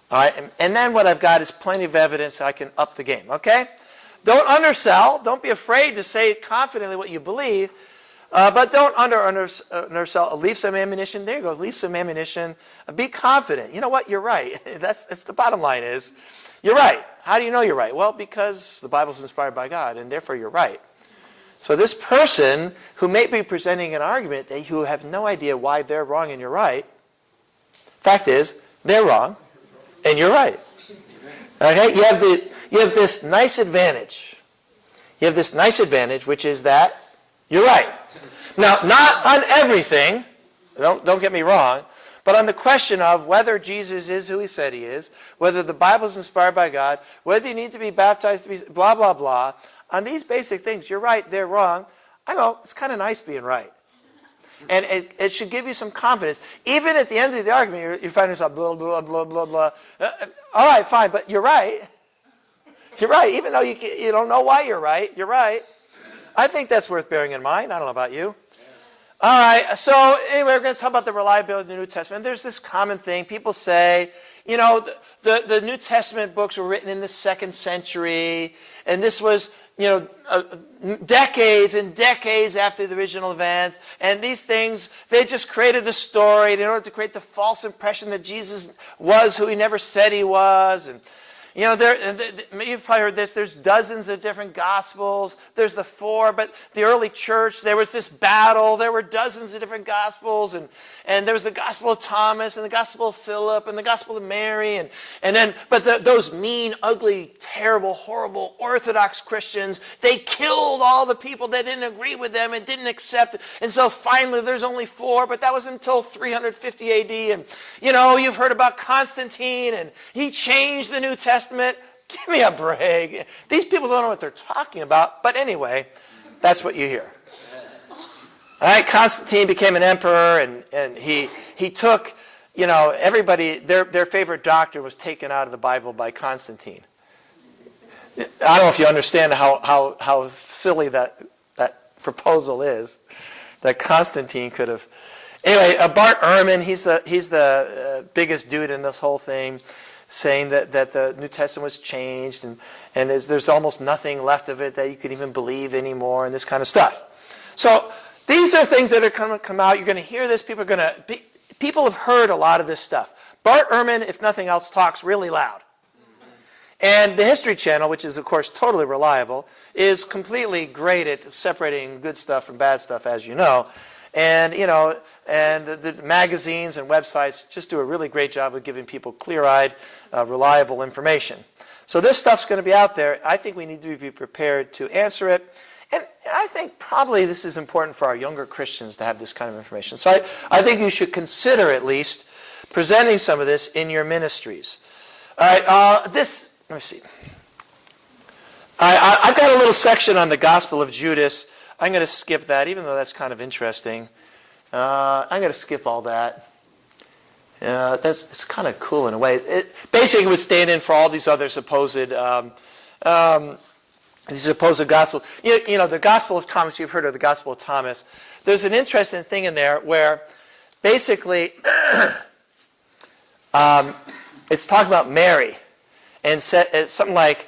All right? And then what I've got is plenty of evidence I can up the game. Okay? Don't undersell. Don't be afraid to say confidently what you believe. But don't undersell. Leave some ammunition. There you go. Leave some ammunition. Be confident. You know what? You're right. That's the bottom line is, you're right. How do you know you're right? Well, because the Bible's inspired by God, and therefore you're right. So this person who may be presenting an argument, who have no idea why they're wrong and you're right, fact is, they're wrong and you're right. Okay? You have this nice advantage. You have this nice advantage, which is that you're right. Now, not on everything, don't get me wrong, but on the question of whether Jesus is who he said he is, whether the Bible is inspired by God, whether you need to be baptized to be blah, blah, blah. On these basic things, you're right, they're wrong. I know, it's kind of nice being right. And it should give you some confidence. Even at the end of the argument, you find yourself blah, blah, blah, blah, blah. All right, fine, but you're right. You're right. Even though you don't know why you're right, you're right. I think that's worth bearing in mind. I don't know about you. All right. So anyway, we're going to talk about the reliability of the New Testament. There's this common thing. People say, the New Testament books were written in the 2nd century, and this was, decades and decades after the original events. And these things, they just created a story in order to create the false impression that Jesus was who he never said he was. And you've probably heard this. There's dozens of different gospels. There's the 4, but the early church, there was this battle. There were dozens of different gospels, and there was the Gospel of Thomas, and the Gospel of Philip, and the Gospel of Mary, but those mean, ugly, terrible, horrible Orthodox Christians, they killed all the people that didn't agree with them and didn't accept it. And so finally, there's only 4, but that was until 350 A.D. And you've heard about Constantine, and he changed the New Testament. Give me a break. These people don't know what they're talking about. But anyway, that's what you hear. All right, Constantine became an emperor, and he took, everybody, their favorite doctor was taken out of the Bible by Constantine. I don't know if you understand how silly that proposal is, that Constantine could have. Anyway, Bart Ehrman, he's the biggest dude in this whole thing, saying that the New Testament was changed, and there's almost nothing left of it that you could even believe anymore, and this kind of stuff. So these are things that are going to come out. You're going to hear this. People have heard a lot of this stuff. Bart Ehrman, if nothing else, talks really loud. And the History Channel, which is, of course, totally reliable, is completely great at separating good stuff from bad stuff, as you know. And, and the magazines and websites just do a really great job of giving people clear-eyed, reliable information. So this stuff's going to be out there. I think we need to be prepared to answer it. And I think probably this is important for our younger Christians to have this kind of information. So I think you should consider at least presenting some of this in your ministries. All right, let me see. I've got a little section on the Gospel of Judas. I'm going to skip that, even though that's kind of interesting. I'm going to skip all that. It's kind of cool in a way. It basically would stand in for all these other supposed gospels. The Gospel of Thomas, you've heard of the Gospel of Thomas. There's an interesting thing in there where basically it's talking about Mary. And it's something like,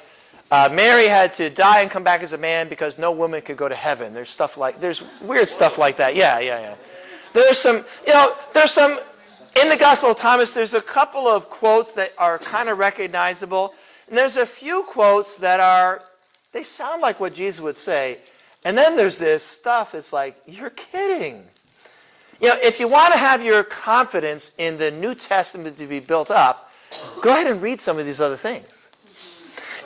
Mary had to die and come back as a man because no woman could go to heaven. There's weird stuff like that. Yeah. There's some, in the Gospel of Thomas, there's a couple of quotes that are kind of recognizable. And there's a few quotes that they sound like what Jesus would say. And then there's this stuff, it's like, you're kidding. If you want to have your confidence in the New Testament to be built up, go ahead and read some of these other things.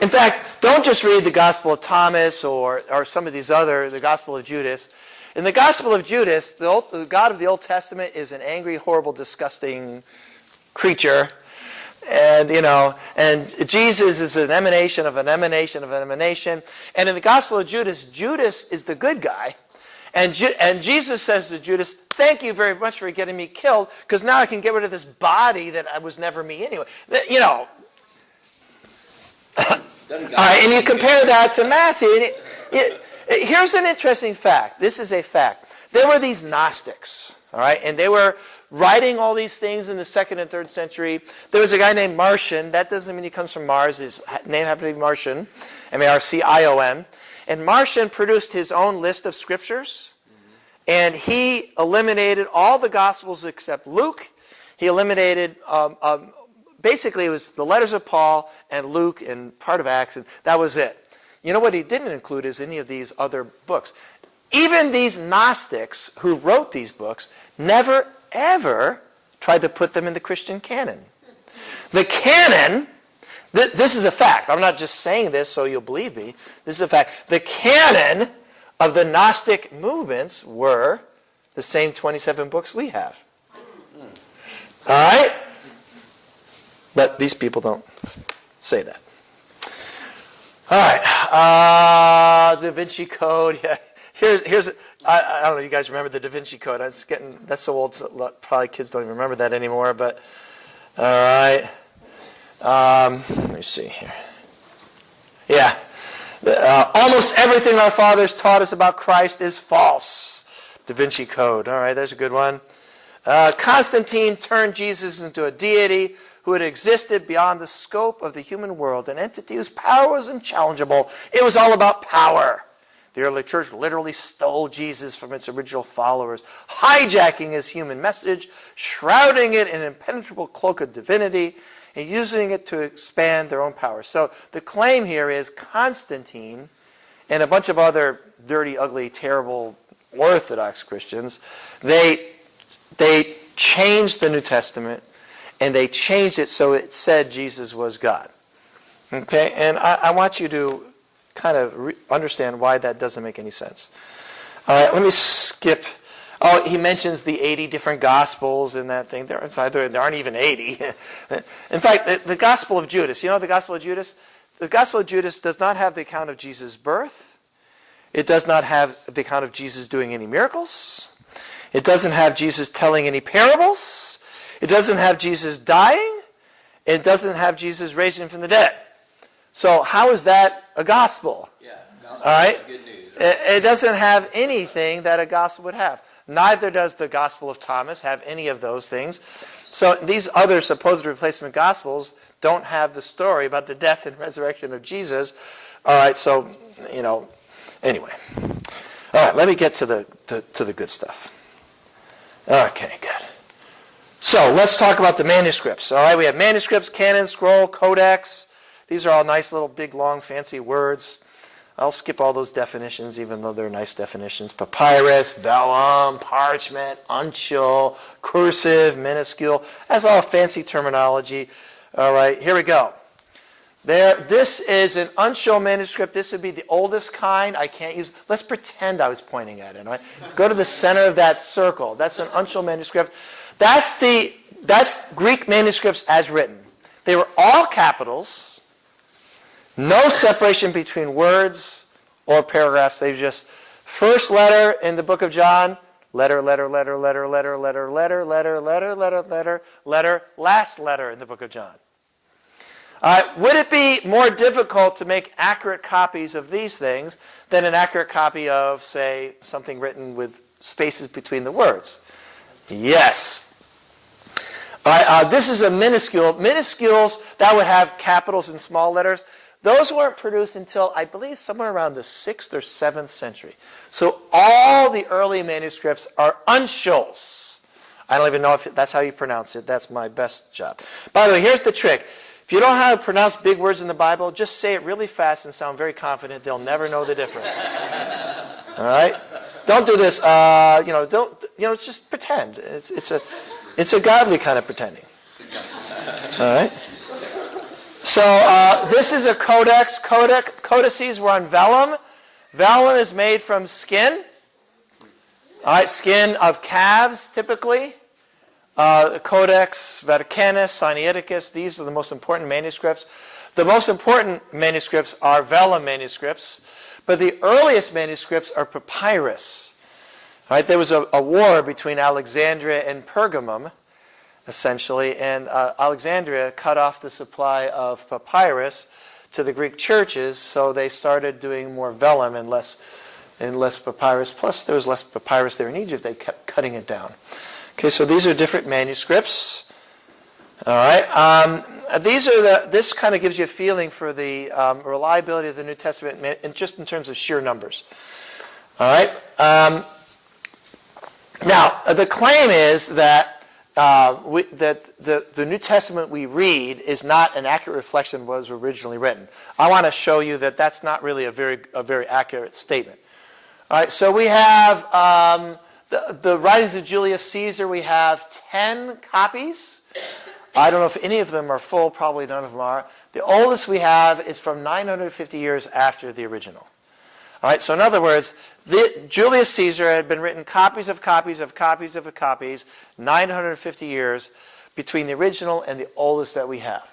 In fact, don't just read the Gospel of Thomas or some of these the Gospel of Judas. In the Gospel of Judas, the God of the Old Testament is an angry, horrible, disgusting creature. And, and Jesus is an emanation of an emanation of an emanation. And in the Gospel of Judas, Judas is the good guy. And Jesus says to Judas, thank you very much for getting me killed, because now I can get rid of this body that was never me anyway. All right, and you compare that to Matthew. Here's an interesting fact. This is a fact. There were these Gnostics, all right, and they were writing all these things in the 2nd and 3rd century. There was a guy named Marcion. That doesn't mean he comes from Mars. His name happened to be Marcion, Marcion. And Marcion produced his own list of scriptures, and he eliminated all the Gospels except Luke. He eliminated, basically it was the letters of Paul and Luke and part of Acts, and that was it. You know what he didn't include is any of these other books. Even these Gnostics who wrote these books never, ever tried to put them in the Christian canon. The canon, this is a fact. I'm not just saying this so you'll believe me. This is a fact. The canon of the Gnostic movements were the same 27 books we have. All right? But these people don't say that. All right. Da Vinci Code. Yeah. Here's. I don't know. You guys remember the Da Vinci Code? That's so old. So probably kids don't even remember that anymore. But all right. Let me see here. Yeah. Almost everything our fathers taught us about Christ is false. Da Vinci Code. All right, there's a good one. Constantine turned Jesus into a deity who had existed beyond the scope of the human world, an entity whose power was unchallengeable. It was all about power. The early church literally stole Jesus from its original followers, hijacking his human message, shrouding it in an impenetrable cloak of divinity, and using it to expand their own power. So the claim here is Constantine and a bunch of other dirty, ugly, terrible Orthodox Christians, they changed the New Testament, and they changed it so it said Jesus was God. Okay? And I want you to kind of understand why that doesn't make any sense. All right, let me skip. Oh, he mentions the 80 different Gospels in that thing. There aren't even 80. In fact, the Gospel of Judas, you know the Gospel of Judas? The Gospel of Judas does not have the account of Jesus' birth. It does not have the account of Jesus doing any miracles. It doesn't have Jesus telling any parables. It doesn't have Jesus dying. It doesn't have Jesus raising from the dead. So how is that a gospel? Yeah, gospel all right? is good news. Right? It doesn't have anything that a gospel would have. Neither does the Gospel of Thomas have any of those things. So these other supposed replacement gospels don't have the story about the death and resurrection of Jesus. All right, so, anyway. All right, let me get to the good stuff. Okay, good. So let's talk about the manuscripts. All right, we have manuscripts, canon, scroll, codex. These are all nice little big, long, fancy words. I'll skip all those definitions, even though they're nice definitions. Papyrus, vellum, parchment, uncial, cursive, minuscule. That's all fancy terminology. All right, here we go. This is an uncial manuscript. This would be the oldest kind. I can't use. Let's pretend I was pointing at it. Right? Go to the center of that circle. That's an uncial manuscript. That's Greek manuscripts as written. They were all capitals. No separation between words or paragraphs. They just first letter in the book of John, letter, letter, letter, letter, letter, letter, letter, letter, letter, letter, letter, letter, last letter in the book of John. Would it be more difficult to make accurate copies of these things than an accurate copy of, say, something written with spaces between the words? Yes. This is a minuscule. Minuscules that would have capitals and small letters. Those weren't produced until, I believe, somewhere around the 6th or 7th century. So all the early manuscripts are uncials. I don't even know if that's how you pronounce it. That's my best job. By the way, here's the trick. If you don't know how to pronounce big words in the Bible, just say it really fast and sound very confident. They'll never know the difference. All right? Don't do this. Just pretend. It's a godly kind of pretending. All right? So this is a codex. Codices were on vellum. Vellum is made from skin. All right, skin of calves, typically. Codex Vaticanus, Sinaiticus, these are the most important manuscripts. The most important manuscripts are vellum manuscripts, but the earliest manuscripts are papyrus. All right, there was a war between Alexandria and Pergamum, essentially, and Alexandria cut off the supply of papyrus to the Greek churches, so they started doing more vellum and less papyrus. Plus, there was less papyrus there in Egypt. They kept cutting it down. Okay, so these are different manuscripts. All right, this kind of gives you a feeling for the reliability of the New Testament, just in terms of sheer numbers. All right. Now, the claim is that the New Testament we read is not an accurate reflection of what was originally written. I want to show you that that's not really a very accurate statement. All right, so we have the writings of Julius Caesar. We have 10 copies. I don't know if any of them are full. Probably none of them are. The oldest we have is from 950 years after the original. All right, so in other words, Julius Caesar had been written copies of copies of copies of copies, 950 years between the original and the oldest that we have.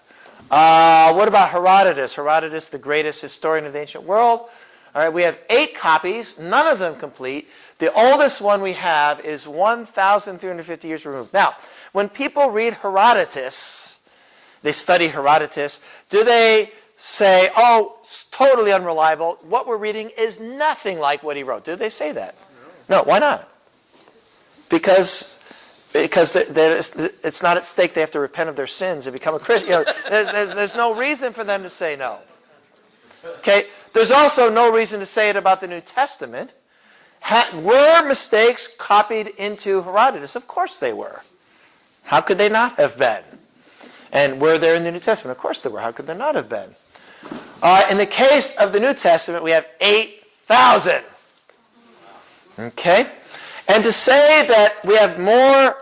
What about Herodotus? Herodotus, the greatest historian of the ancient world. All right, we have 8 copies, none of them complete. The oldest one we have is 1,350 years removed. Now, when people read Herodotus, they study Herodotus, do they say, oh, totally unreliable. What we're reading is nothing like what he wrote. Did they say that? No. Why not? Because it's not at stake. They have to repent of their sins and become a Christian. There's no reason for them to say no. Okay. There's also no reason to say it about the New Testament. Were mistakes copied into Herodotus? Of course they were. How could they not have been? And were there in the New Testament? Of course there were. How could there not have been? In the case of the New Testament, we have 8,000. Okay? And to say that we have more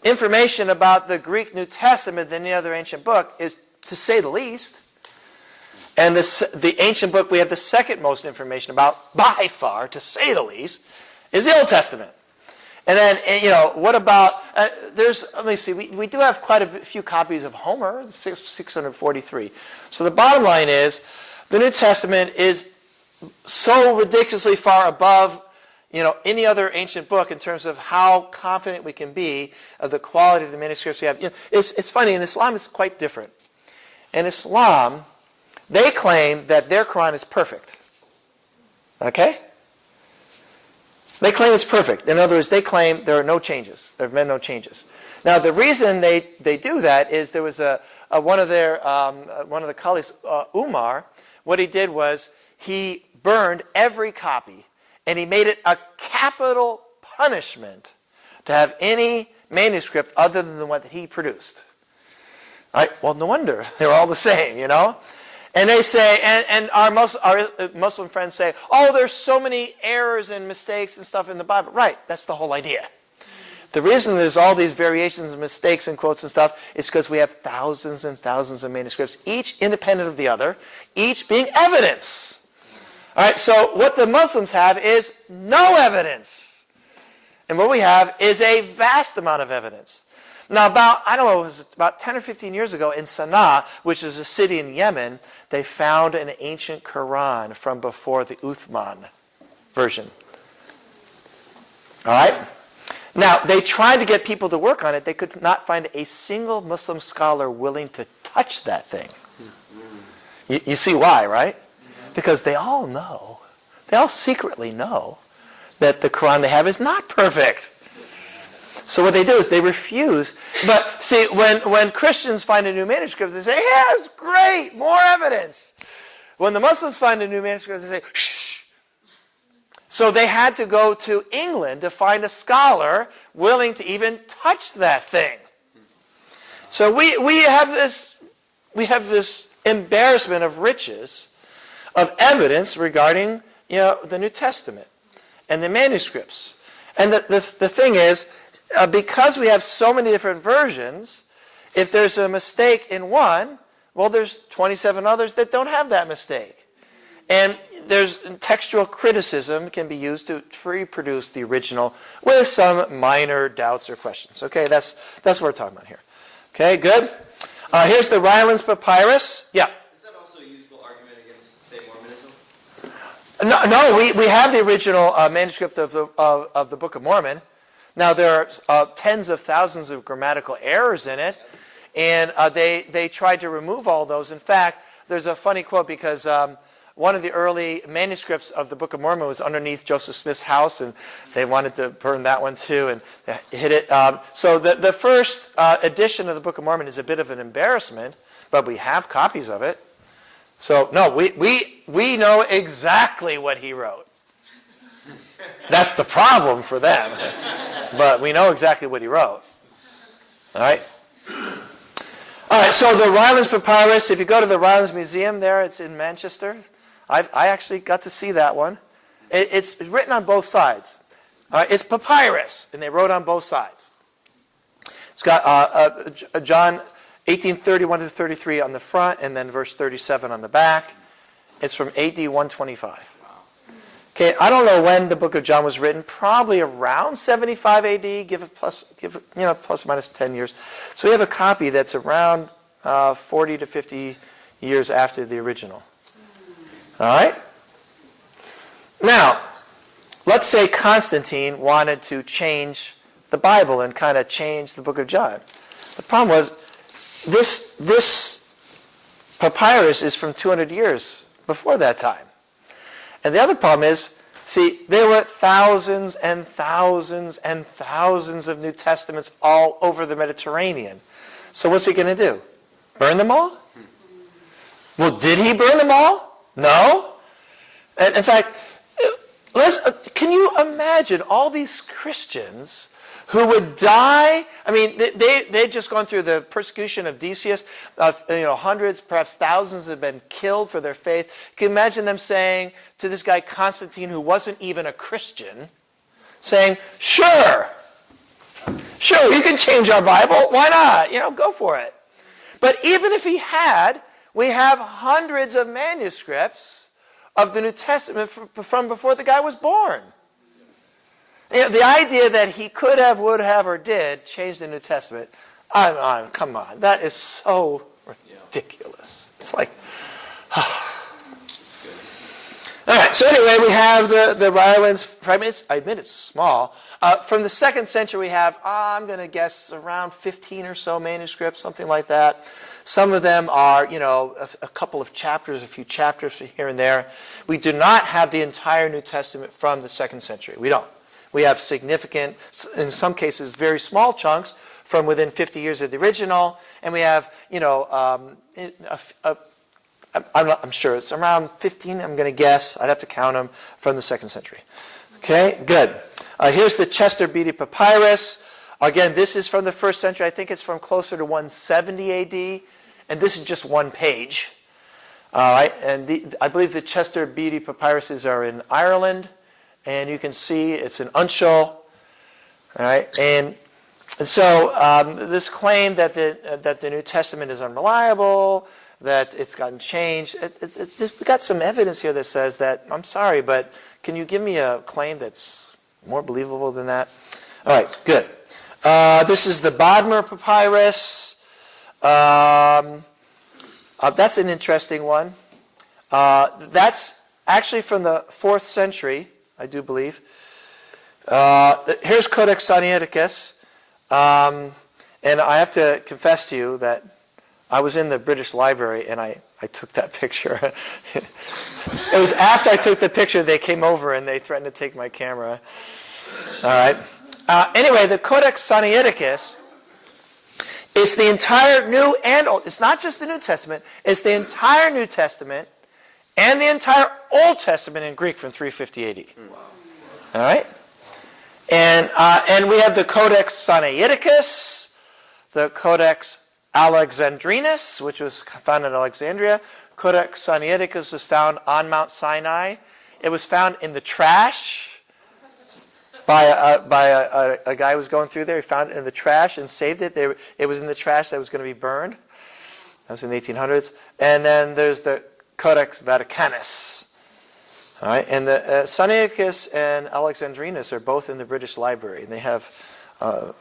information about the Greek New Testament than any other ancient book is, to say the least. And the ancient book we have the second most information about, by far, to say the least, is the Old Testament. And then, what about, let me see, we do have quite a few copies of Homer, 643. So the bottom line is, the New Testament is so ridiculously far above, any other ancient book in terms of how confident we can be of the quality of the manuscripts we have. It's funny, in Islam it's quite different. In Islam, they claim that their Quran is perfect. Okay? They claim it's perfect. In other words, they claim there are no changes. There have been no changes. Now, the reason they do that is there was one of the caliphs, Umar. What he did was he burned every copy, and he made it a capital punishment to have any manuscript other than the one that he produced. All right? Well, no wonder they're all the same, And they say, and our Muslim friends say, oh, there's so many errors and mistakes and stuff in the Bible. Right, that's the whole idea. The reason there's all these variations and mistakes and quotes and stuff is because we have thousands and thousands of manuscripts, each independent of the other, each being evidence. All right, so what the Muslims have is no evidence. And what we have is a vast amount of evidence. Now, it was about 10 or 15 years ago in Sana'a, which is a city in Yemen, they found an ancient Quran from before the Uthman version. All right? Now, they tried to get people to work on it. They could not find a single Muslim scholar willing to touch that thing. You see why, right? Because they all know, they all secretly know that the Quran they have is not perfect. So what they do is they refuse. But see, when Christians find a new manuscript, they say, yeah, it's great, more evidence. When the Muslims find a new manuscript, they say, shh. So they had to go to England to find a scholar willing to even touch that thing. So we have this embarrassment of riches of evidence regarding the New Testament and the manuscripts. And the thing is, because we have so many different versions, if there's a mistake in one, well, there's 27 others that don't have that mistake. And there's textual criticism can be used to reproduce the original with some minor doubts or questions. Okay, that's what we're talking about here. Okay, good. Here's the Rylands Papyrus. Yeah. Is that also a usable argument against, say, Mormonism? No, we have the original manuscript of the Book of Mormon. Now, there are tens of thousands of grammatical errors in it, and they tried to remove all those. In fact, there's a funny quote because one of the early manuscripts of the Book of Mormon was underneath Joseph Smith's house, and they wanted to burn that one too, and they hid it. So the first edition of the Book of Mormon is a bit of an embarrassment, but we have copies of it. So, no, we know exactly what he wrote. That's the problem for them. But we know exactly what he wrote. All right? All right, so the Rylands Papyrus, if you go to the Rylands Museum there, it's in Manchester. I actually got to see that one. It's written on both sides. It's papyrus, and they wrote on both sides. It's got John 1831 to 33 on the front, and then verse 37 on the back. It's from AD 125. Okay, I don't know when the book of John was written. Probably around 75 AD, give it plus or minus 10 years. So we have a copy that's around 40 to 50 years after the original. All right? Now, let's say Constantine wanted to change the Bible and kind of change the book of John. The problem was this papyrus is from 200 years before that time. And the other problem is, see, there were thousands and thousands and thousands of New Testaments all over the Mediterranean. So what's he going to do? Burn them all? Well, did he burn them all? No. And in fact, can you imagine all these Christians who would die? I mean, they'd just gone through the persecution of Decius. Hundreds, perhaps thousands have been killed for their faith. Can you imagine them saying to this guy Constantine, who wasn't even a Christian, saying, sure, you can change our Bible. Why not? Go for it. But even if he had, we have hundreds of manuscripts of the New Testament from before the guy was born. The idea that he could have, would have, or did change the New Testament, come on. That is so ridiculous. It's like, all right, so anyway, we have the Rylands fragments. I admit it's small. From the 2nd century, we have, I'm going to guess, around 15 or so manuscripts, something like that. Some of them are, a couple of chapters, a few chapters here and there. We do not have the entire New Testament from the 2nd century. We don't. We have significant, in some cases, very small chunks from within 50 years of the original. And we have, I'm sure it's around 15, I'm going to guess. I'd have to count them from the 2nd century. Okay, good. Here's the Chester Beatty Papyrus. Again, this is from the 1st century. I think it's from closer to 170 AD. And this is just one page. All right, and I believe the Chester Beatty papyruses are in Ireland. And you can see it's an Unshul. All right, and so this claim that the New Testament is unreliable, that it's gotten changed, we've got some evidence here that says that, I'm sorry, but can you give me a claim that's more believable than that? All right, good. This is the Bodmer Papyrus. That's an interesting one. That's actually from the 4th century, I do believe. Here's Codex Sinaiticus. And I have to confess to you that I was in the British Library and I took that picture. It was after I took the picture they came over and they threatened to take my camera. All right. Anyway, the Codex Sinaiticus is the entire New and Old. It's not just the New Testament. It's the entire New Testament and the entire Old Testament in Greek from 350 AD. All right? And we have the Codex Sinaiticus, the Codex Alexandrinus, which was found in Alexandria. Codex Sinaiticus was found on Mount Sinai. It was found in the trash by a guy who was going through there. He found it in the trash and saved it. It was in the trash that was going to be burned. That was in the 1800s. And then there's the Codex Vaticanus. All right, and the Sinaiticus and Alexandrinus are both in the British Library, and they have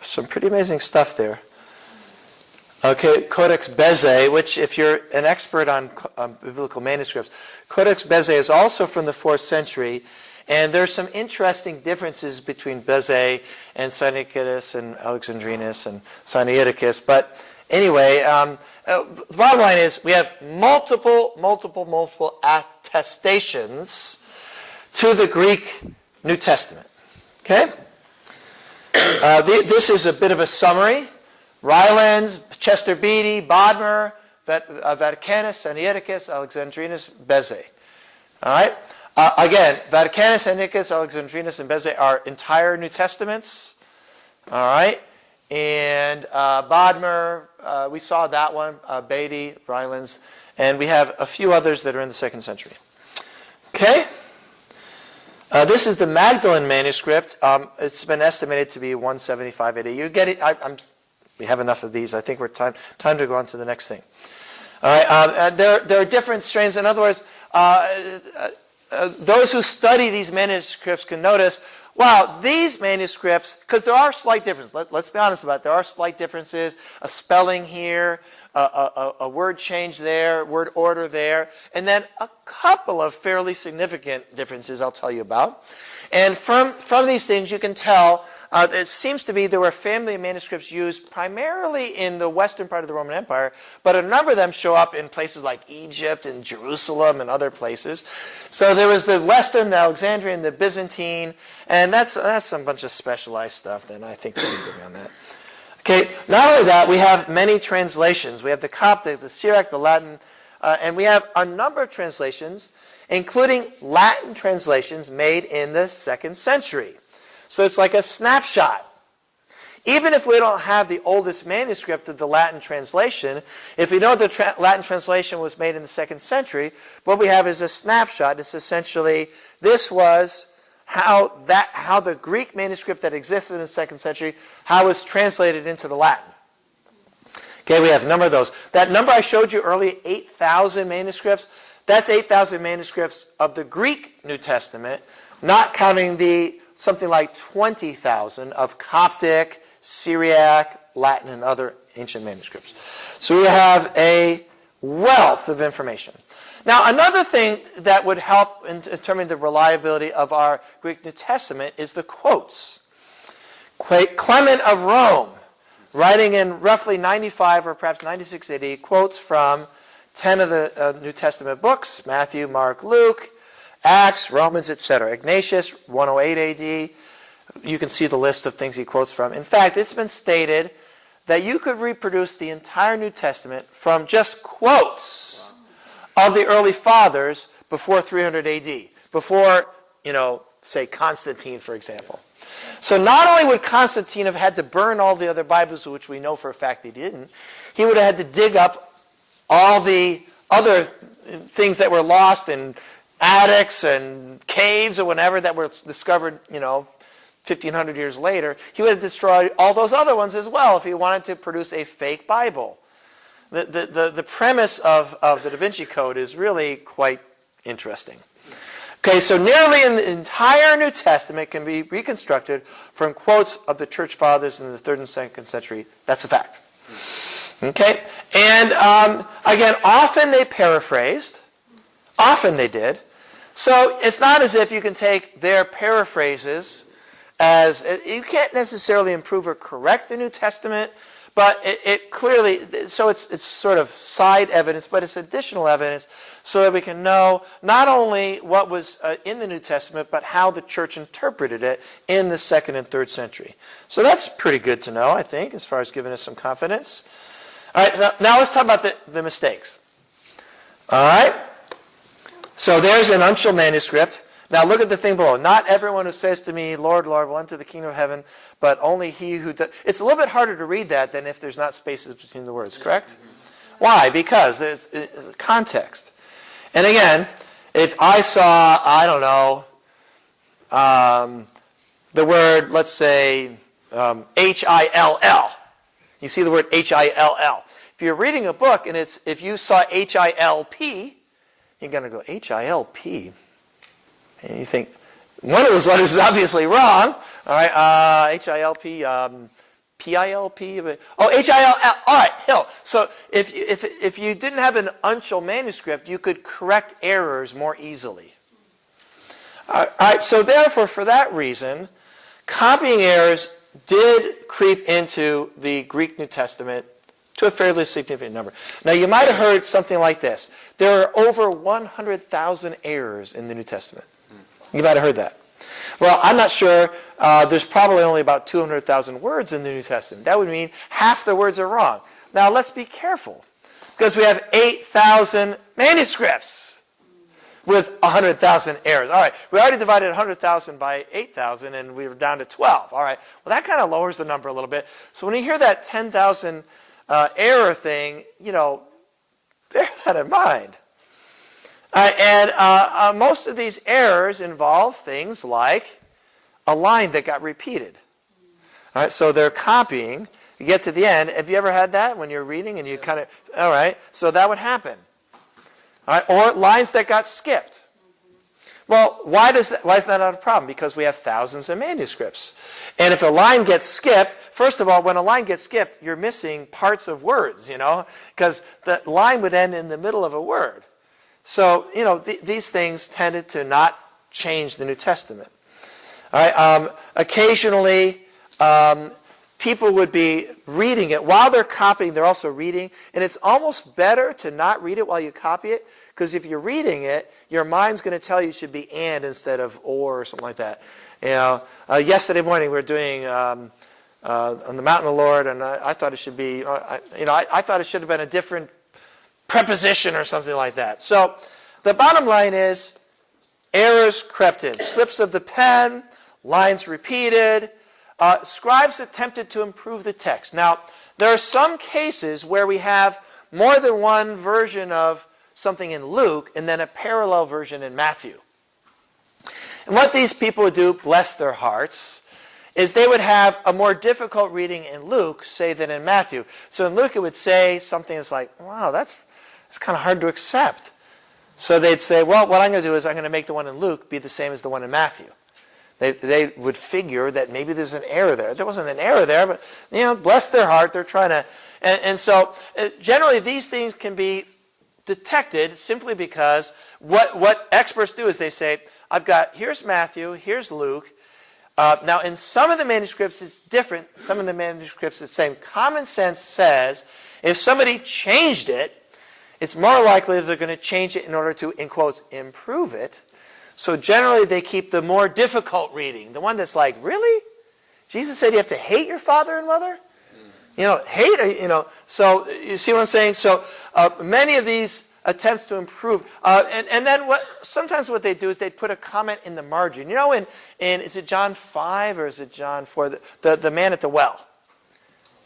some pretty amazing stuff there. Okay, Codex Bezae, which if you're an expert on biblical manuscripts, Codex Bezae is also from the 4th century, and there's some interesting differences between Bezae and Sinaiticus and Alexandrinus and Sinaiticus. But anyway, the bottom line is we have multiple attestations to the Greek New Testament. Okay? This is a bit of a summary. Rylands, Chester Beatty, Bodmer, Vaticanus, Sinaiticus, Alexandrinus, Bezae. All right? Again, Vaticanus, Sinaiticus, Alexandrinus, and Bezae are entire New Testaments. All right? And Bodmer, we saw that one, Beatty, Rylands, and we have a few others that are in the 2nd century. Okay? This is the Magdalen manuscript. It's been estimated to be 175 AD. You get it? We have enough of these. I think we're time to go on to the next thing. All right. There are different strains. In other words, those who study these manuscripts can notice, wow, these manuscripts, because there are slight differences. Let's be honest about it. There are slight differences. A spelling here, a word change there, word order there, and then a couple of fairly significant differences I'll tell you about. And from these things, you can tell it seems to be there were family manuscripts used primarily in the western part of the Roman Empire, but a number of them show up in places like Egypt and Jerusalem and other places. So there was the Western, the Alexandrian, the Byzantine, and that's a bunch of specialized stuff. Then I think we can agree on that. Okay, not only that, we have many translations. We have the Coptic, the Syriac, the Latin, and we have a number of translations, including Latin translations made in the 2nd century. So it's like a snapshot. Even if we don't have the oldest manuscript of the Latin translation, if we know the Latin translation was made in the 2nd century, what we have is a snapshot. It's essentially, this was how the Greek manuscript that existed in the 2nd century, how it was translated into the Latin. Okay, we have a number of those. That number I showed you earlier, 8,000 manuscripts, that's 8,000 manuscripts of the Greek New Testament, not counting the something like 20,000 of Coptic, Syriac, Latin, and other ancient manuscripts. So we have a wealth of information. Now, another thing that would help in determining the reliability of our Greek New Testament is the quotes. Clement of Rome, writing in roughly 95 or perhaps 96 AD, quotes from 10 of the New Testament books, Matthew, Mark, Luke, Acts, Romans, etc. Ignatius, 108 AD. You can see the list of things he quotes from. In fact, it's been stated that you could reproduce the entire New Testament from just quotes of the early fathers before 300 AD. Before, say Constantine, for example. So not only would Constantine have had to burn all the other Bibles, which we know for a fact he didn't, he would have had to dig up all the other things that were lost in attics and caves or whatever that were discovered, 1,500 years later. He would have destroyed all those other ones as well if he wanted to produce a fake Bible. The premise of the Da Vinci Code is really quite interesting. Okay, so nearly the entire New Testament can be reconstructed from quotes of the Church Fathers in the 3rd and 2nd century. That's a fact. Okay, and again, often they paraphrased. Often they did. So it's not as if you can take their paraphrases as, you can't necessarily improve or correct the New Testament, but it clearly, so it's sort of side evidence, but it's additional evidence so that we can know not only what was in the New Testament, but how the church interpreted it in the 2nd and 3rd century. So that's pretty good to know, I think, as far as giving us some confidence. All right, now let's talk about the mistakes. All right, so there's an uncial manuscript. Now look at the thing below. Not everyone who says to me, Lord, Lord, will enter the kingdom of heaven, but only he who does. It's a little bit harder to read that than if there's not spaces between the words, correct? Why? Because there's context. And again, if I saw, I don't know, the word, let's say, H-I-L-L. You see the word H-I-L-L. If you're reading a book and if you saw H-I-L-P, you're going to go, H-I-L-P. And you think, one of those letters is obviously wrong. All right, H-I-L-P, P-I-L-P. Oh, H-I-L-L. All right, Hill. So if you didn't have an uncial manuscript, you could correct errors more easily. All right, so therefore, for that reason, copying errors did creep into the Greek New Testament to a fairly significant number. Now, you might have heard something like this. There are over 100,000 errors in the New Testament. You might have heard that. Well, I'm not sure. There's probably only about 200,000 words in the New Testament. That would mean half the words are wrong. Now, let's be careful, because we have 8,000 manuscripts with 100,000 errors. All right, we already divided 100,000 by 8,000, and we were down to 12. All right, well, that kind of lowers the number a little bit. So when you hear that 10,000 error thing, bear that in mind. And most of these errors involve things like a line that got repeated. All right, so they're copying. You get to the end. Have you ever had that when you're reading and you kind of, all right, so that would happen. All right, or lines that got skipped. Well, why is that not a problem? Because we have thousands of manuscripts. And if a line gets skipped, first of all, when a line gets skipped, you're missing parts of words, because the line would end in the middle of a word. So, these things tended to not change the New Testament. All right, occasionally, people would be reading it. While they're copying, they're also reading. And it's almost better to not read it while you copy it, because if you're reading it, your mind's going to tell you it should be and instead of or something like that. Yesterday morning we were doing on the Mountain of the Lord, and I thought it should be, I thought it should have been a different preposition or something like that. So the bottom line is errors crept in. Slips of the pen, lines repeated. Scribes attempted to improve the text. Now, there are some cases where we have more than one version of something in Luke and then a parallel version in Matthew. And what these people would do, bless their hearts, is they would have a more difficult reading in Luke, say, than in Matthew. So in Luke it would say something that's like, wow, that's kind of hard to accept. So they'd say, well, what I'm going to do is I'm going to make the one in Luke be the same as the one in Matthew. They would figure that maybe there's an error there. There wasn't an error there, but, bless their heart, they're trying to... And so generally these things can be detected simply because what experts do is they say, here's Matthew, here's Luke. Now in some of the manuscripts it's different. Some of the manuscripts it's the same. Common sense says if somebody changed it, it's more likely that they're going to change it in order to, in quotes, improve it. So generally they keep the more difficult reading, the one that's like, really? Jesus said you have to hate your father and mother? So you see what I'm saying? So many of these attempts to improve. And then sometimes what they do is they put a comment in the margin. Is it John 5 or is it John 4? The man at the well.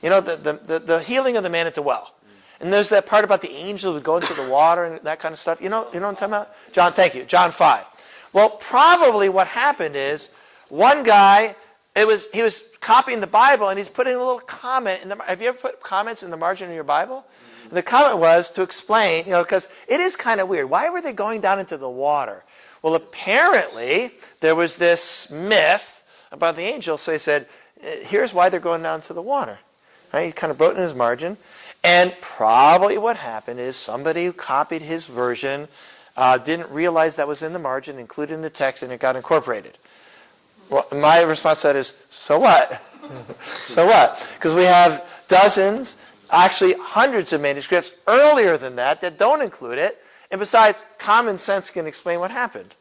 The healing of the man at the well. And there's that part about the angel who would go into the water and that kind of stuff. You know what I'm talking about? Thank you. John 5. Well, probably what happened is one guy, he was copying the Bible and he's putting a little comment in the. Have you ever put comments in the margin of your Bible? And the comment was to explain, because it is kind of weird. Why were they going down into the water? Well, apparently there was this myth about the angel. So he said, here's why they're going down to the water. Right? He kind of wrote in his margin. And probably what happened is somebody who copied his version didn't realize that was in the margin, included in the text, and it got incorporated. Well, my response to that is, so what? So what? Because we have dozens, actually hundreds of manuscripts earlier than that don't include it. And besides, common sense can explain what happened.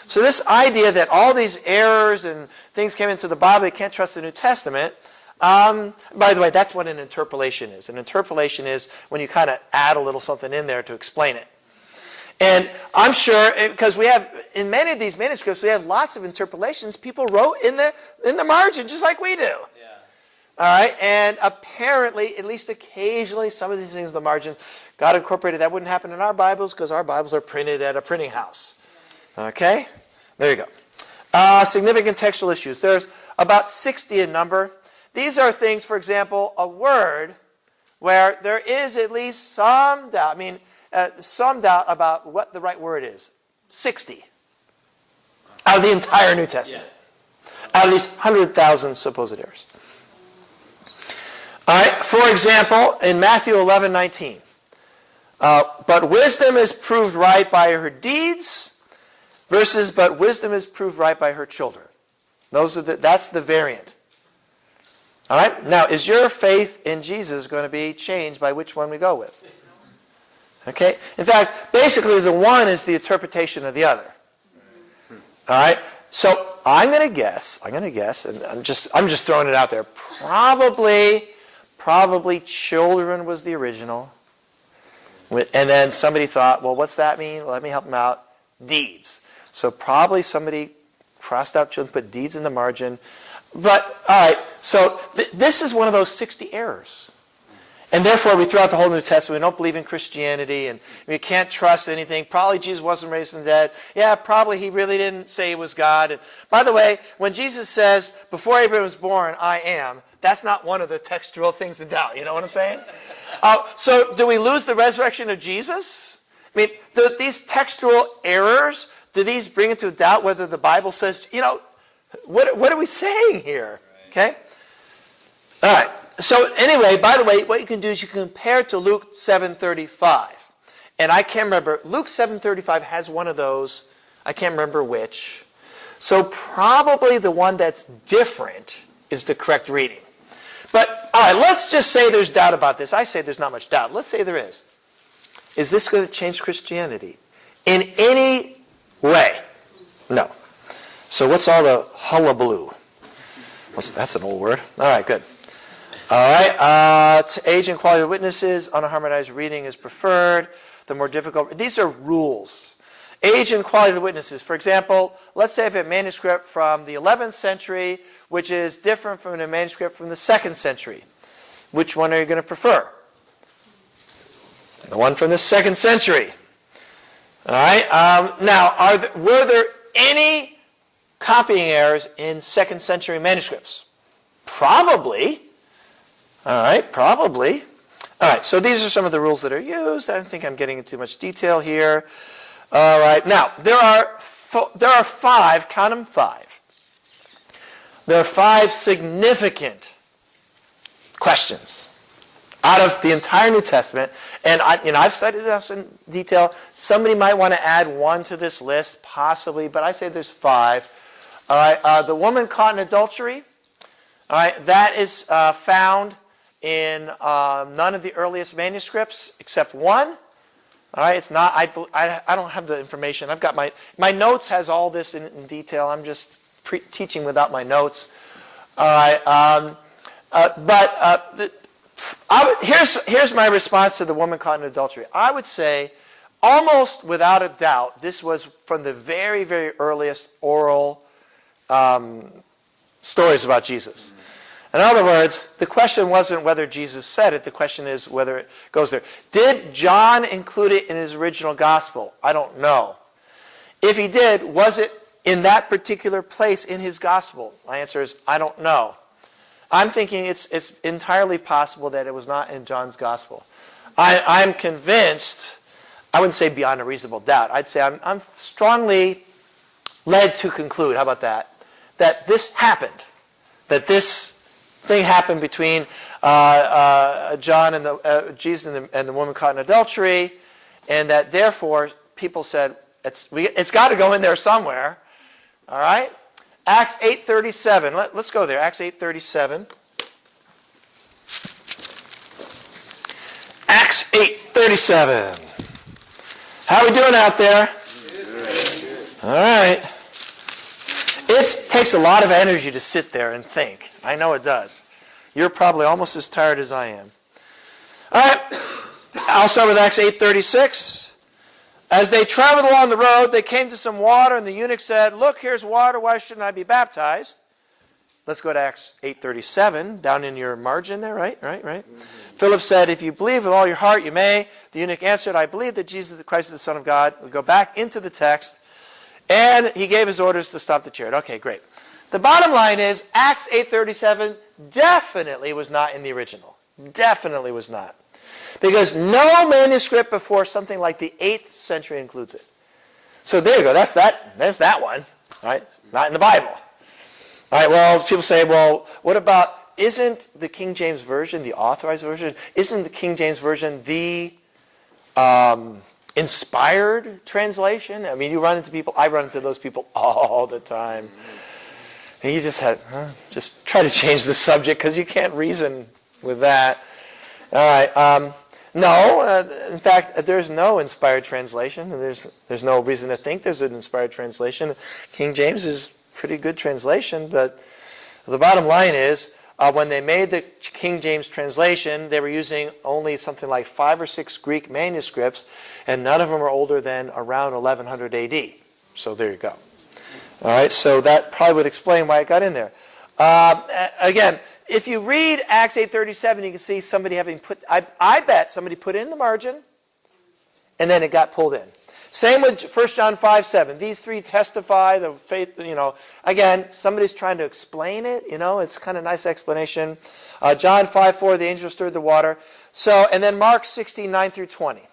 So this idea that all these errors and things came into the Bible, you can't trust the New Testament. By the way, that's what an interpolation is. An interpolation is when you kind of add a little something in there to explain it. And I'm sure, because we have, in many of these manuscripts, we have lots of interpolations. People wrote in the margin, just like we do. Yeah. All right? And apparently, at least occasionally, some of these things in the margin got incorporated. That wouldn't happen in our Bibles, because our Bibles are printed at a printing house. Okay? There you go. Significant textual issues. There's about 60 in number. These are things, for example, a word where there is at least some doubt. Some doubt about what the right word is. 60. Out of the entire New Testament. Out of these 100,000 supposed errors. All right, for example, in Matthew 11:19. But wisdom is proved right by her deeds versus but wisdom is proved right by her children. That's the variant. All right, now is your faith in Jesus going to be changed by which one we go with? Okay? In fact, basically the one is the interpretation of the other. All right? So I'm going to guess, and I'm just throwing it out there. Probably children was the original. And then somebody thought, well, what's that mean? Well, let me help them out. Deeds. So probably somebody crossed out children, put deeds in the margin. But, all right, so this is one of those 60 errors. And therefore, we throw out the whole New Testament. We don't believe in Christianity, and we can't trust anything. Probably Jesus wasn't raised from the dead. Yeah, probably he really didn't say he was God. And by the way, when Jesus says, before Abraham was born, I am, that's not one of the textual things to doubt. You know what I'm saying? So do we lose the resurrection of Jesus? Do these textual errors, do these bring into doubt whether the Bible says, what are we saying here? Okay? All right. So anyway, by the way, what you can do is you can compare it to Luke 7:35. And I can't remember. Luke 7:35 has one of those. I can't remember which. So probably the one that's different is the correct reading. But, all right, let's just say there's doubt about this. I say there's not much doubt. Let's say there is. Is this going to change Christianity in any way? No. So what's all the hullabaloo? That's an old word. All right, good. All right, age and quality of witnesses, unharmonized reading is preferred. The more difficult, these are rules. Age and quality of the witnesses. For example, let's say I have a manuscript from the 11th century, which is different from a manuscript from the 2nd century. Which one are you going to prefer? The one from the 2nd century. All right. Now, were there any copying errors in 2nd century manuscripts? Probably. All right, probably. All right, so these are some of the rules that are used. I don't think I'm getting into too much detail here. All right, now, there are 5, count them 5. There are 5 significant questions out of the entire New Testament. And I've studied this in detail. Somebody might want to add 1 to this list, possibly, but I say there's 5. All right, the woman caught in adultery. All right, that is found in none of the earliest manuscripts except 1. All right, it's not. I don't have the information. I've got my notes has all this in detail. I'm just teaching without my notes. All right, here's my response to the woman caught in adultery. I would say, almost without a doubt, this was from the very, very earliest oral stories about Jesus. In other words, the question wasn't whether Jesus said it. The question is whether it goes there. Did John include it in his original gospel? I don't know. If he did, was it in that particular place in his gospel? My answer is, I don't know. I'm thinking it's entirely possible that it was not in John's gospel. I'm convinced, I wouldn't say beyond a reasonable doubt. I'd say I'm strongly led to conclude, how about that this happened. That this thing happened between John and Jesus and the woman caught in adultery, and that therefore people said it's got to go in there somewhere. All right, Acts 8:37. Let's go there. Acts 8:37. Acts 8:37. How are we doing out there? All right. It takes a lot of energy to sit there and think. I know it does. You're probably almost as tired as I am. All right. I'll start with Acts 8:36. As they traveled along the road, they came to some water, and the eunuch said, "Look, here's water. Why shouldn't I be baptized?" Let's go to Acts 8:37, down in your margin there, right? Mm-hmm. Philip said, "If you believe with all your heart, you may." The eunuch answered, "I believe that Jesus Christ is the Son of God." We go back into the text. And he gave his orders to stop the chariot. Okay, great. The bottom line is, Acts 8:37 definitely was not in the original. Definitely was not. Because no manuscript before something like the 8th century includes it. So there you go. That's that. There's that one. All right? Not in the Bible. All right, well, people say, well, what about, isn't the King James Version, the authorized version, isn't the King James Version the inspired translation? I mean, you run into people, I run into those people all the time. And you just just try to change the subject because you can't reason with that. All right. No, in fact, there's no inspired translation. There's no reason to think there's an inspired translation. King James is a pretty good translation, but the bottom line is, when they made the King James translation, they were using only something like 5 or 6 Greek manuscripts, and none of them are older than around 1100 AD. So there you go. All right, so that probably would explain why it got in there. Again, if you read Acts 8:37, you can see somebody having put, I bet somebody put in the margin, and then it got pulled in. Same with 1 John 5:7. These three testify the faith, Again, somebody's trying to explain it, It's kind of a nice explanation. John 5:4, the angel stirred the water. So, and then Mark 16:9 through 20.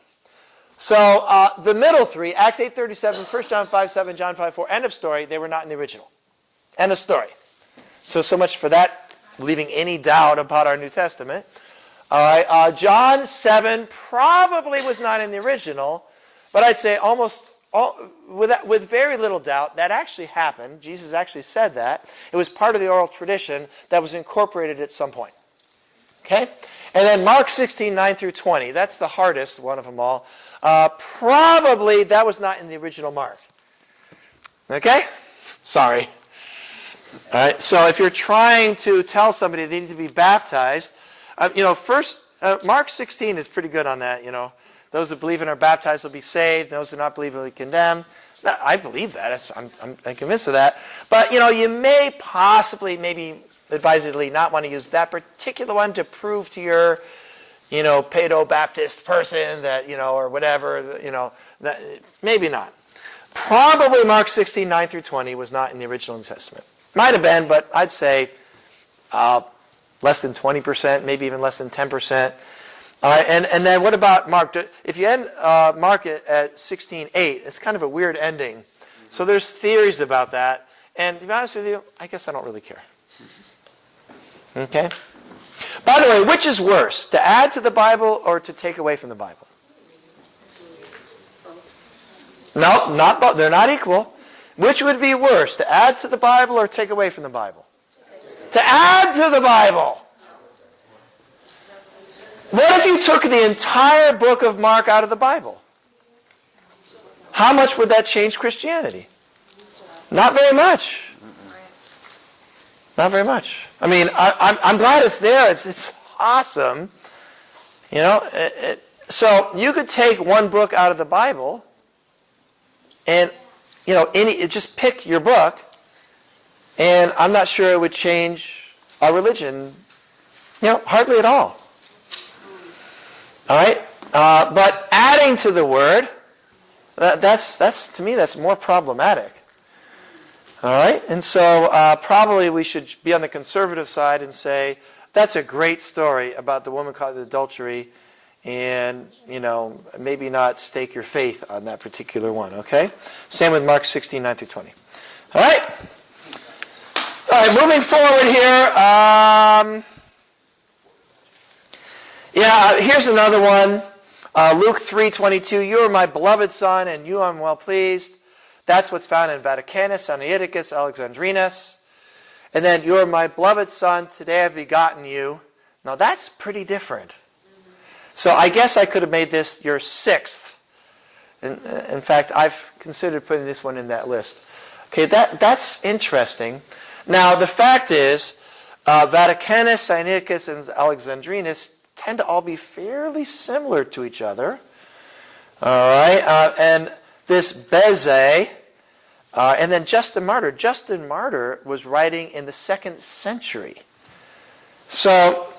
So, the middle three, Acts 8:37, 1 John 5:7, John 5:4, end of story, they were not in the original. End of story. So much for that, leaving any doubt about our New Testament. All right, John 7 probably was not in the original, but I'd say almost with very little doubt, that actually happened. Jesus actually said that. It was part of the oral tradition that was incorporated at some point. Okay? And then Mark 16, 9 through 20. That's the hardest one of them all. Probably that was not in the original Mark. Okay? Sorry. All right. So if you're trying to tell somebody they need to be baptized, first, Mark 16 is pretty good on that, Those who believe and are baptized will be saved. Those who do not believe will be condemned. I believe that. I'm convinced of that. But, you may possibly, maybe advisedly, not want to use that particular one to prove to your, pedo-Baptist person that, or whatever, that, maybe not. Probably Mark 16, 9 through 20 was not in the original New Testament. Might have been, but I'd say less than 20%, maybe even less than 10%. And then what about Mark? If you end Mark at 16:8, it's kind of a weird ending. So there's theories about that. And to be honest with you, I guess I don't really care. Okay? By the way, which is worse, to add to the Bible or to take away from the Bible? No, not both. They're not equal. Which would be worse, to add to the Bible or take away from the Bible? To add to the Bible. What if you took the entire book of Mark out of the Bible? How much would that change Christianity? Not very much. Not very much. I mean, I'm glad it's there. It's awesome. So you could take one book out of the Bible and, just pick your book, and I'm not sure it would change our religion, hardly at all. All right? But adding to the word, that's to me, that's more problematic. All right? And so probably we should be on the conservative side and say, that's a great story about the woman caught in adultery, and, maybe not stake your faith on that particular one, okay? Same with Mark 16, 9 through 20. All right? All right, moving forward here. Here's another one. Luke 3:22, you are my beloved son, and you I'm well pleased. That's what's found in Vaticanus, Sinaiticus, Alexandrinus. And then, you are my beloved son, today I've begotten you. Now that's pretty different. So I guess I could have made this your sixth. In fact, I've considered putting this one in that list. Okay, that's interesting. Now the fact is, Vaticanus, Sinaiticus, and Alexandrinus tend to all be fairly similar to each other. All right, and this Beze, and then Justin Martyr. Justin Martyr was writing in the 2nd century. So,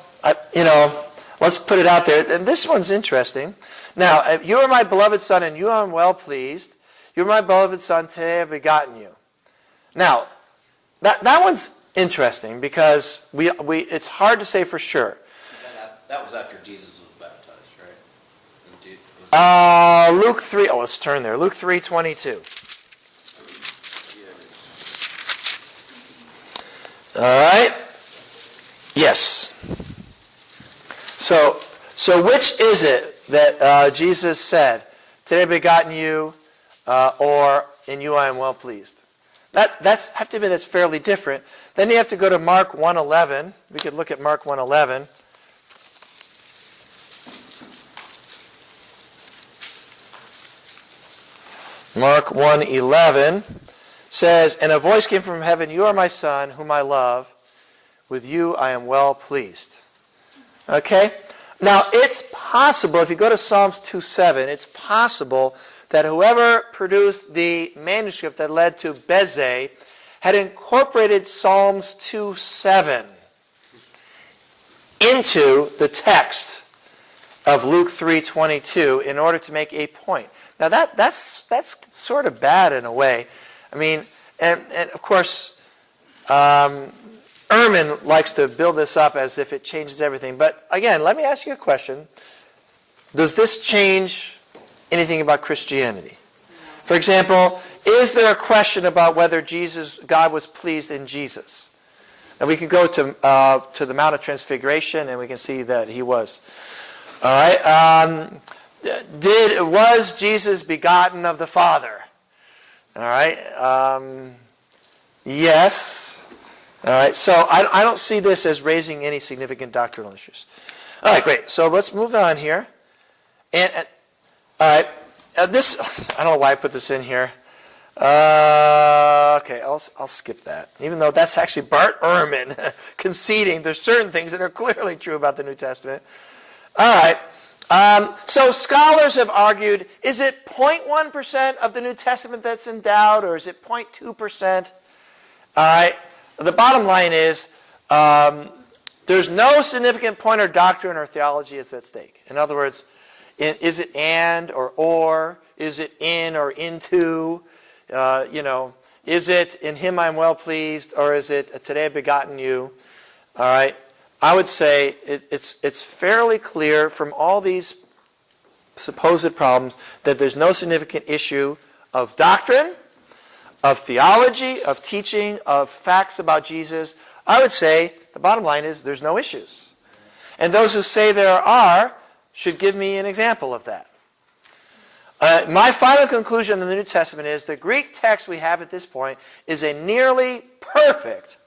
let's put it out there. And this one's interesting. Now, you are my beloved son, and you I am well pleased. You are my beloved son, today I have begotten you. Now, that one's interesting because it's hard to say for sure. That was after Jesus was baptized, right? Luke 3. Oh, let's turn there. Luke 3:22. All right. Yes. So which is it that Jesus said, today I've begotten you, or in you I am well pleased? That's have to admit that's fairly different. Then you have to go to Mark 1:11. We could look at Mark 1:11. Mark 1:11 says, and a voice came from heaven, you are my son, whom I love. With you I am well pleased. Okay? Now, it's possible, if you go to Psalms 2:7, it's possible that whoever produced the manuscript that led to Beze had incorporated Psalms 2:7 into the text of Luke 3:22 in order to make a point. Now, that's sort of bad in a way. I mean, and of course, Ehrman likes to build this up as if it changes everything. But again, let me ask you a question. Does this change anything about Christianity? For example, is there a question about whether God was pleased in Jesus? And we can go to the Mount of Transfiguration, and we can see that he was. All right. Was Jesus begotten of the Father? All right. Yes. All right. So I don't see this as raising any significant doctrinal issues. All right, great. So let's move on here. And all right, this I don't know why I put this in here. Okay, I'll skip that. Even though that's actually Bart Ehrman conceding there's certain things that are clearly true about the New Testament. All right. So scholars have argued, is it 0.1% of the New Testament that's in doubt, or is it 0.2%? All right. The bottom line is there's no significant point or doctrine or theology is at stake. In other words, is it and or? Is it in or into? Is it in him I'm well pleased, or is it today I've begotten you? All right. I would say it's fairly clear from all these supposed problems that there's no significant issue of doctrine, of theology, of teaching, of facts about Jesus. I would say the bottom line is there's no issues. And those who say there are should give me an example of that. My final conclusion in the New Testament is the Greek text we have at this point is a nearly perfect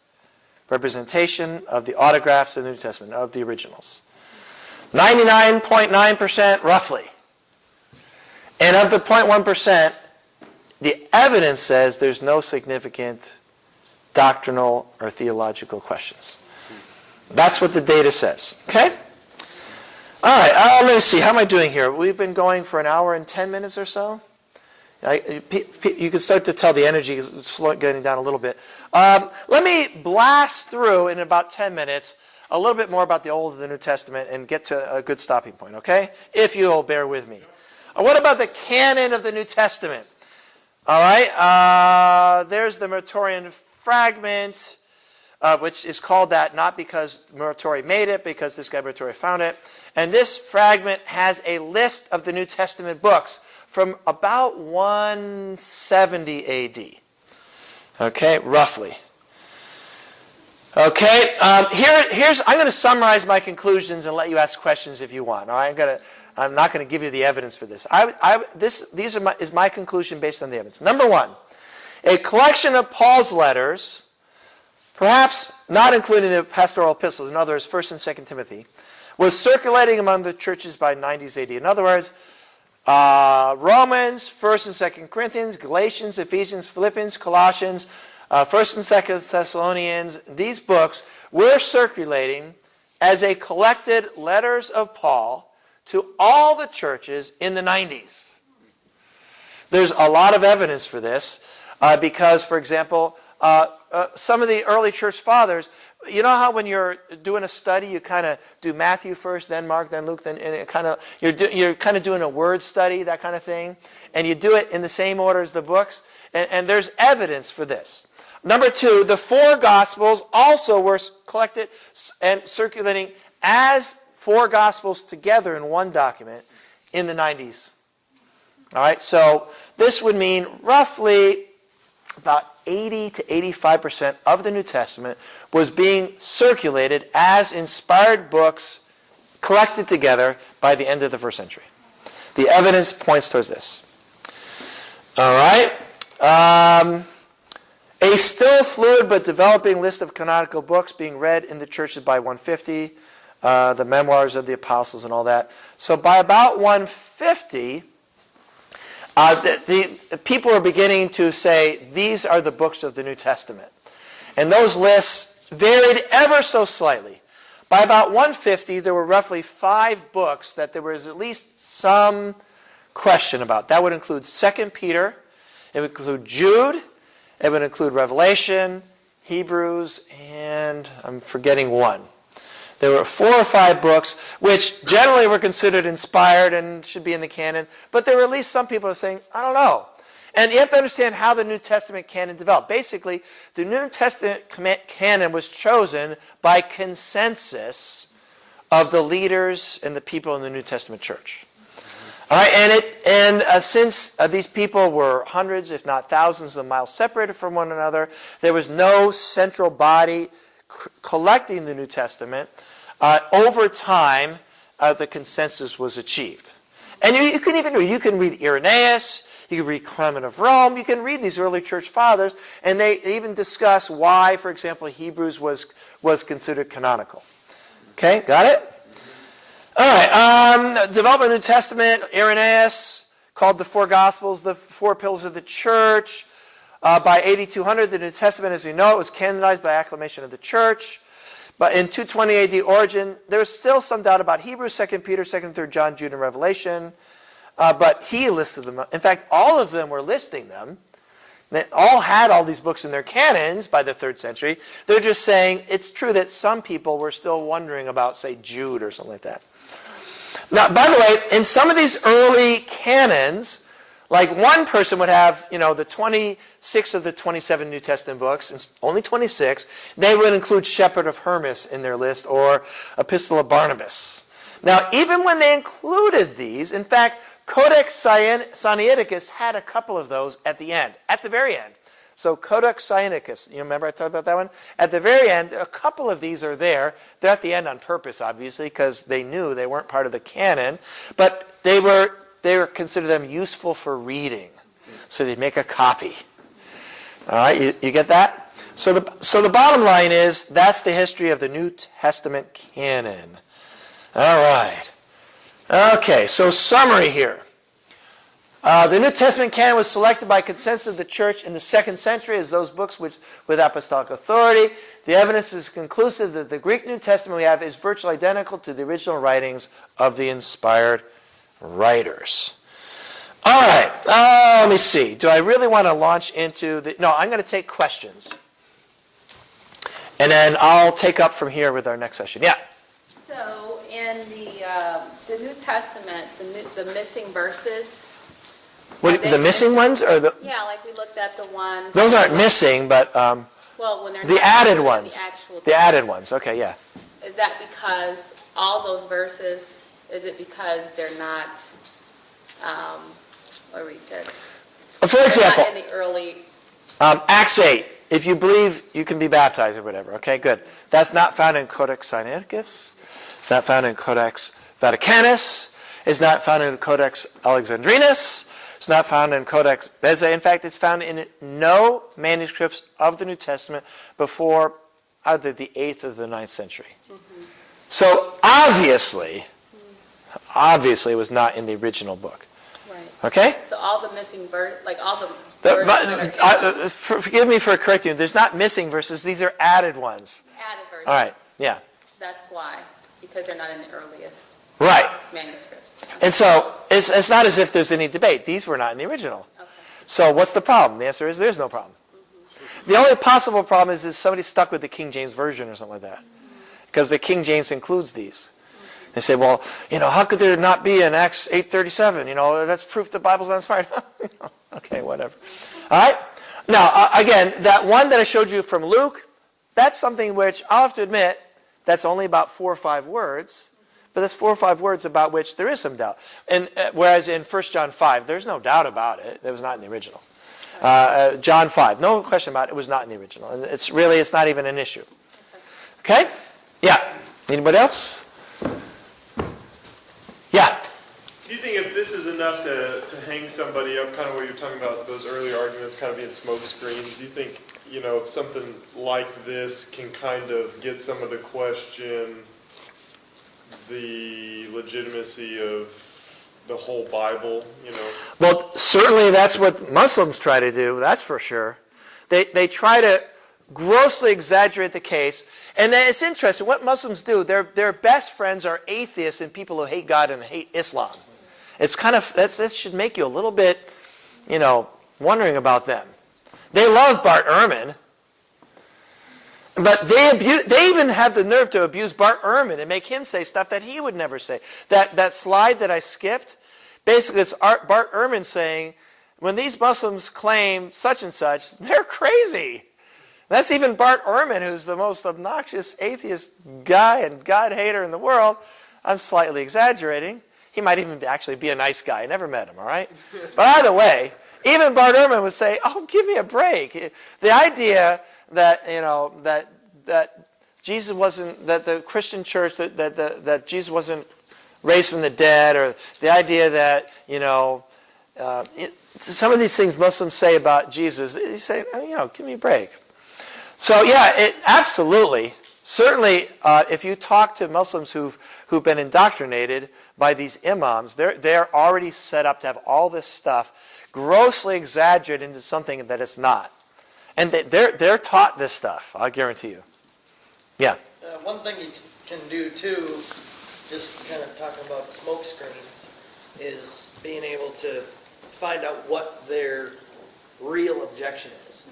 representation of the autographs of the New Testament, of the originals. 99.9% roughly. And of the 0.1%, the evidence says there's no significant doctrinal or theological questions. That's what the data says. Okay? All right, let me see. How am I doing here? We've been going for an hour and 10 minutes or so. You can start to tell the energy is getting down a little bit. Let me blast through in about 10 minutes a little bit more about the Old and the New Testament and get to a good stopping point, okay? If you'll bear with me. What about the canon of the New Testament? All right, there's the Muratorian fragment, which is called that not because Muratori made it, because this guy Muratori found it. And this fragment has a list of the New Testament books from about 170 AD. Okay, roughly. Okay, I'm going to summarize my conclusions and let you ask questions if you want. All right, I'm not going to give you the evidence for this. These is my conclusion based on the evidence. Number one, a collection of Paul's letters, perhaps not including the pastoral epistles, in other words, 1st and 2nd Timothy, was circulating among the churches by 90s AD. In other words, Romans, 1st and 2nd Corinthians, Galatians, Ephesians, Philippians, Colossians, 1st and 2nd Thessalonians, these books were circulating as a collected letters of Paul to all the churches in the 90s. There's a lot of evidence for this because, for example, some of the early church fathers, you know how when you're doing a study, you kind of do Matthew first, then Mark, then Luke, then and you're kind of doing a word study, that kind of thing, and you do it in the same order as the books, and there's evidence for this. Number two, the four Gospels also were collected and circulating as four Gospels together in one document in the 90s. All right, so this would mean roughly about 80 to 85% of the New Testament was being circulated as inspired books collected together by the end of the first century. The evidence points towards this. All right. A still fluid but developing list of canonical books being read in the churches by 150, the memoirs of the apostles and all that. So by about 150, the people are beginning to say, these are the books of the New Testament. And those lists varied ever so slightly. By about 150, there were roughly 5 books that there was at least some question about. That would include 2 Peter, it would include Jude, it would include Revelation, Hebrews, and I'm forgetting one. There were 4 or 5 books which generally were considered inspired and should be in the canon, but there were at least some people who are saying, I don't know. And you have to understand how the New Testament canon developed. Basically, the New Testament canon was chosen by consensus of the leaders and the people in the New Testament church. All right, since these people were hundreds, if not thousands of miles separated from one another, there was no central body collecting the New Testament. Over time, the consensus was achieved. And you can even read, Irenaeus, You can read Clement of Rome. You can read these early church fathers, and they even discuss why, for example, Hebrews was considered canonical. Okay, got it? All right, development of the New Testament, Irenaeus called the four Gospels the four pillars of the church. By 8200, the New Testament, as you know, it was canonized by acclamation of the church. But in 220 AD, Origen, there was still some doubt about Hebrews, 2 Peter, 2 and 3 John, Jude, and Revelation. But he listed them. In fact, all of them were listing them. They all had all these books in their canons by the 3rd century. They're just saying it's true that some people were still wondering about, say, Jude or something like that. Now, by the way, in some of these early canons, like one person would have, the 26 of the 27 New Testament books, and only 26, they would include Shepherd of Hermas in their list or Epistle of Barnabas. Now, even when they included these, in fact, Codex Sinaiticus had a couple of those at the end, at the very end. So Codex Sinaiticus, you remember I talked about that one? At the very end, a couple of these are there. They're at the end on purpose, obviously, because they knew they weren't part of the canon, but they were considered them useful for reading. So they'd make a copy. All right, you get that? So the bottom line is that's the history of the New Testament canon. All right. Okay, so summary here. The New Testament canon was selected by consensus of the church in the 2nd century as those books with apostolic authority. The evidence is conclusive that the Greek New Testament we have is virtually identical to the original writings of the inspired writers. All right, let me see. Do I really want to launch into the... No, I'm going to take questions. And then I'll take up from here with our next session. Yeah? So in the New Testament, the missing verses... The missing ones? Or the? Yeah, like we looked at the ones... Those aren't missing, but well, when they're the not added in ones. The actual The added text. ones, okay, yeah. Is that because all those verses, is it because they're not, what we said? For example, Not in the early... Acts 8. If you believe, you can be baptized or whatever. Okay, good. That's not found in Codex Sinaiticus. It's not found in Codex Vaticanus. It's not found in Codex Alexandrinus. It's not found in Codex Bezae. In fact, it's found in no manuscripts of the New Testament before either the 8th or the 9th century. Mm-hmm. So obviously, it was not in the original book. Right. Okay? So all the missing like all the verses that are forgive me for correcting you. There's not missing verses. These are added ones. added verses. All right. Yeah. That's why, because they're not in the earliest Right. manuscripts. And so it's not as if there's any debate. These were not in the original. Okay. So what's the problem? The answer is there's no problem. Mm-hmm. The only possible problem is somebody stuck with the King James Version or something like that. Because the King James includes these. They say, well, how could there not be in Acts 8:37? That's proof the Bible's not inspired. Okay, whatever. All right? Now, again, that one that I showed you from Luke, that's something which I'll have to admit, that's only about 4 or 5 words. But that's 4 or 5 words about which there is some doubt. And whereas in 1 John 5, there's no doubt about it. It was not in the original. John 5, no question about it. It was not in the original. And it's not even an issue. Okay? Yeah. Anybody else? Yeah. Do you think if this is enough to hang somebody up, kind of what you're talking about, those early arguments kind of being smoke screens, do you think, something like this can kind of get someone to question the legitimacy of the whole Bible, Well, certainly that's what Muslims try to do, that's for sure. They try to grossly exaggerate the case. And then it's interesting, what Muslims do, their best friends are atheists and people who hate God and hate Islam. It's kind of, that should make you a little bit, wondering about them. They love Bart Ehrman, but they even have the nerve to abuse Bart Ehrman and make him say stuff that he would never say. That slide that I skipped, basically it's Bart Ehrman saying, when these Muslims claim such and such, they're crazy. That's even Bart Ehrman, who's the most obnoxious atheist guy and God hater in the world. I'm slightly exaggerating. He might even actually be a nice guy. I never met him, all right? But either way, even Bart Ehrman would say, oh, give me a break. The idea that, that Jesus wasn't, that the Christian church, that Jesus wasn't raised from the dead, or the idea that, some of these things Muslims say about Jesus, they say, give me a break. So yeah, absolutely. Certainly, if you talk to Muslims who've been indoctrinated by these imams, they're already set up to have all this stuff grossly exaggerated into something that it's not. And they're taught this stuff, I'll guarantee you. Yeah. One thing you can do too, just kind of talking about smoke screens, is being able to find out what their real objection is.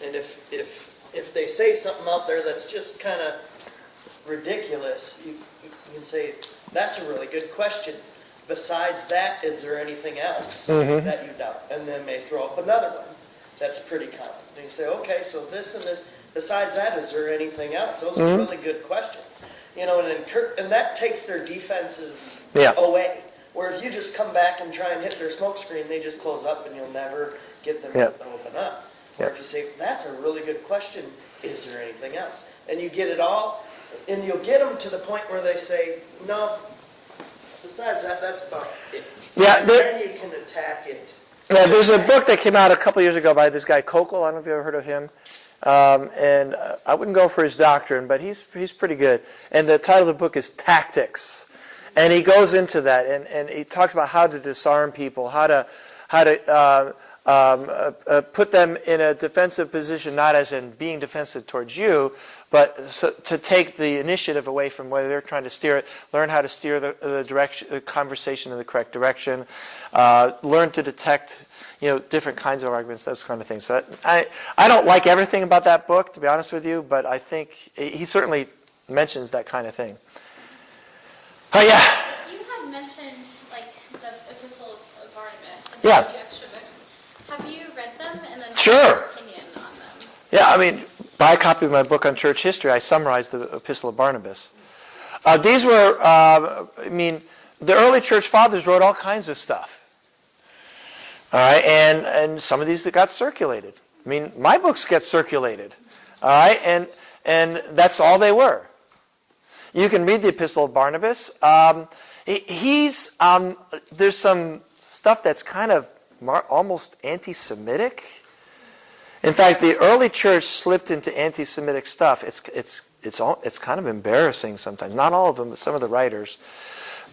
And if they say something out there that's just kind of ridiculous, you can say, that's a really good question. Besides that, is there anything else that you doubt? And then they throw up another one that's pretty common. And you say, okay, so this and this. Besides that, is there anything else? Those are really good questions. And that takes their defenses away. Where if you just come back and try and hit their smoke screen, they just close up and you'll never get them to open up. Or if you say, that's a really good question, is there anything else? And you get it all, and you'll get them to the point where they say, no, besides that, that's about it. Yeah, and then you can attack it. Yeah, there's a book that came out a couple years ago by this guy Kokel. I don't know if you ever heard of him. And I wouldn't go for his doctrine, but he's pretty good. And the title of the book is Tactics. And he goes into that, and he talks about how to disarm people, how to put them in a defensive position, not as in being defensive towards you, but to take the initiative away from where they're trying to steer it, learn how to steer the conversation in the correct direction, learn to detect different kinds of arguments, those kind of things. So I don't like everything about that book, to be honest with you, but I think he certainly mentions that kind of thing. Oh, yeah. You had mentioned, the Epistle of Barnabas and Yeah. a few extra books. Have you read them and then Sure. what's your opinion on them? Yeah, buy a copy of my book on church history. I summarized the Epistle of Barnabas. These were, the early church fathers wrote all kinds of stuff. All right, and some of these that got circulated. My books get circulated. All right, and that's all they were. You can read the Epistle of Barnabas. There's some stuff that's kind of almost anti-Semitic. In fact, the early church slipped into anti-Semitic stuff. It's kind of embarrassing sometimes. Not all of them, but some of the writers.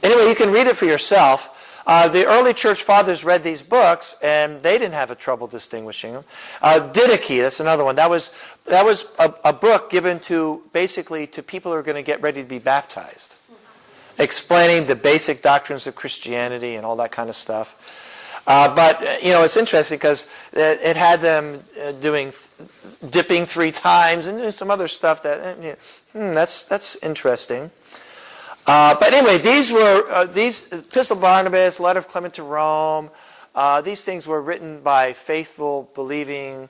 Anyway, you can read it for yourself. The early church fathers read these books, and they didn't have a trouble distinguishing them. Didache, that's another one. That was a book given to people who are going to get ready to be baptized, explaining the basic doctrines of Christianity and all that kind of stuff. But it's interesting because it had them dipping 3 times and doing some other stuff that's interesting. But anyway, these Epistle of Barnabas, Letter of Clement to Rome, these things were written by faithful, believing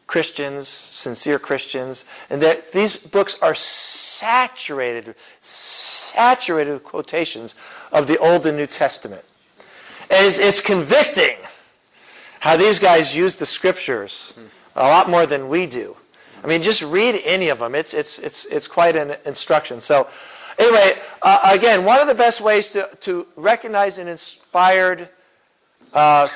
Christians, sincere Christians, and that these books are saturated with quotations of the Old and New Testament. And it's convicting how these guys use the Scriptures a lot more than we do. Just read any of them. It's quite an instruction. So. Anyway, again, one of the best ways to recognize an inspired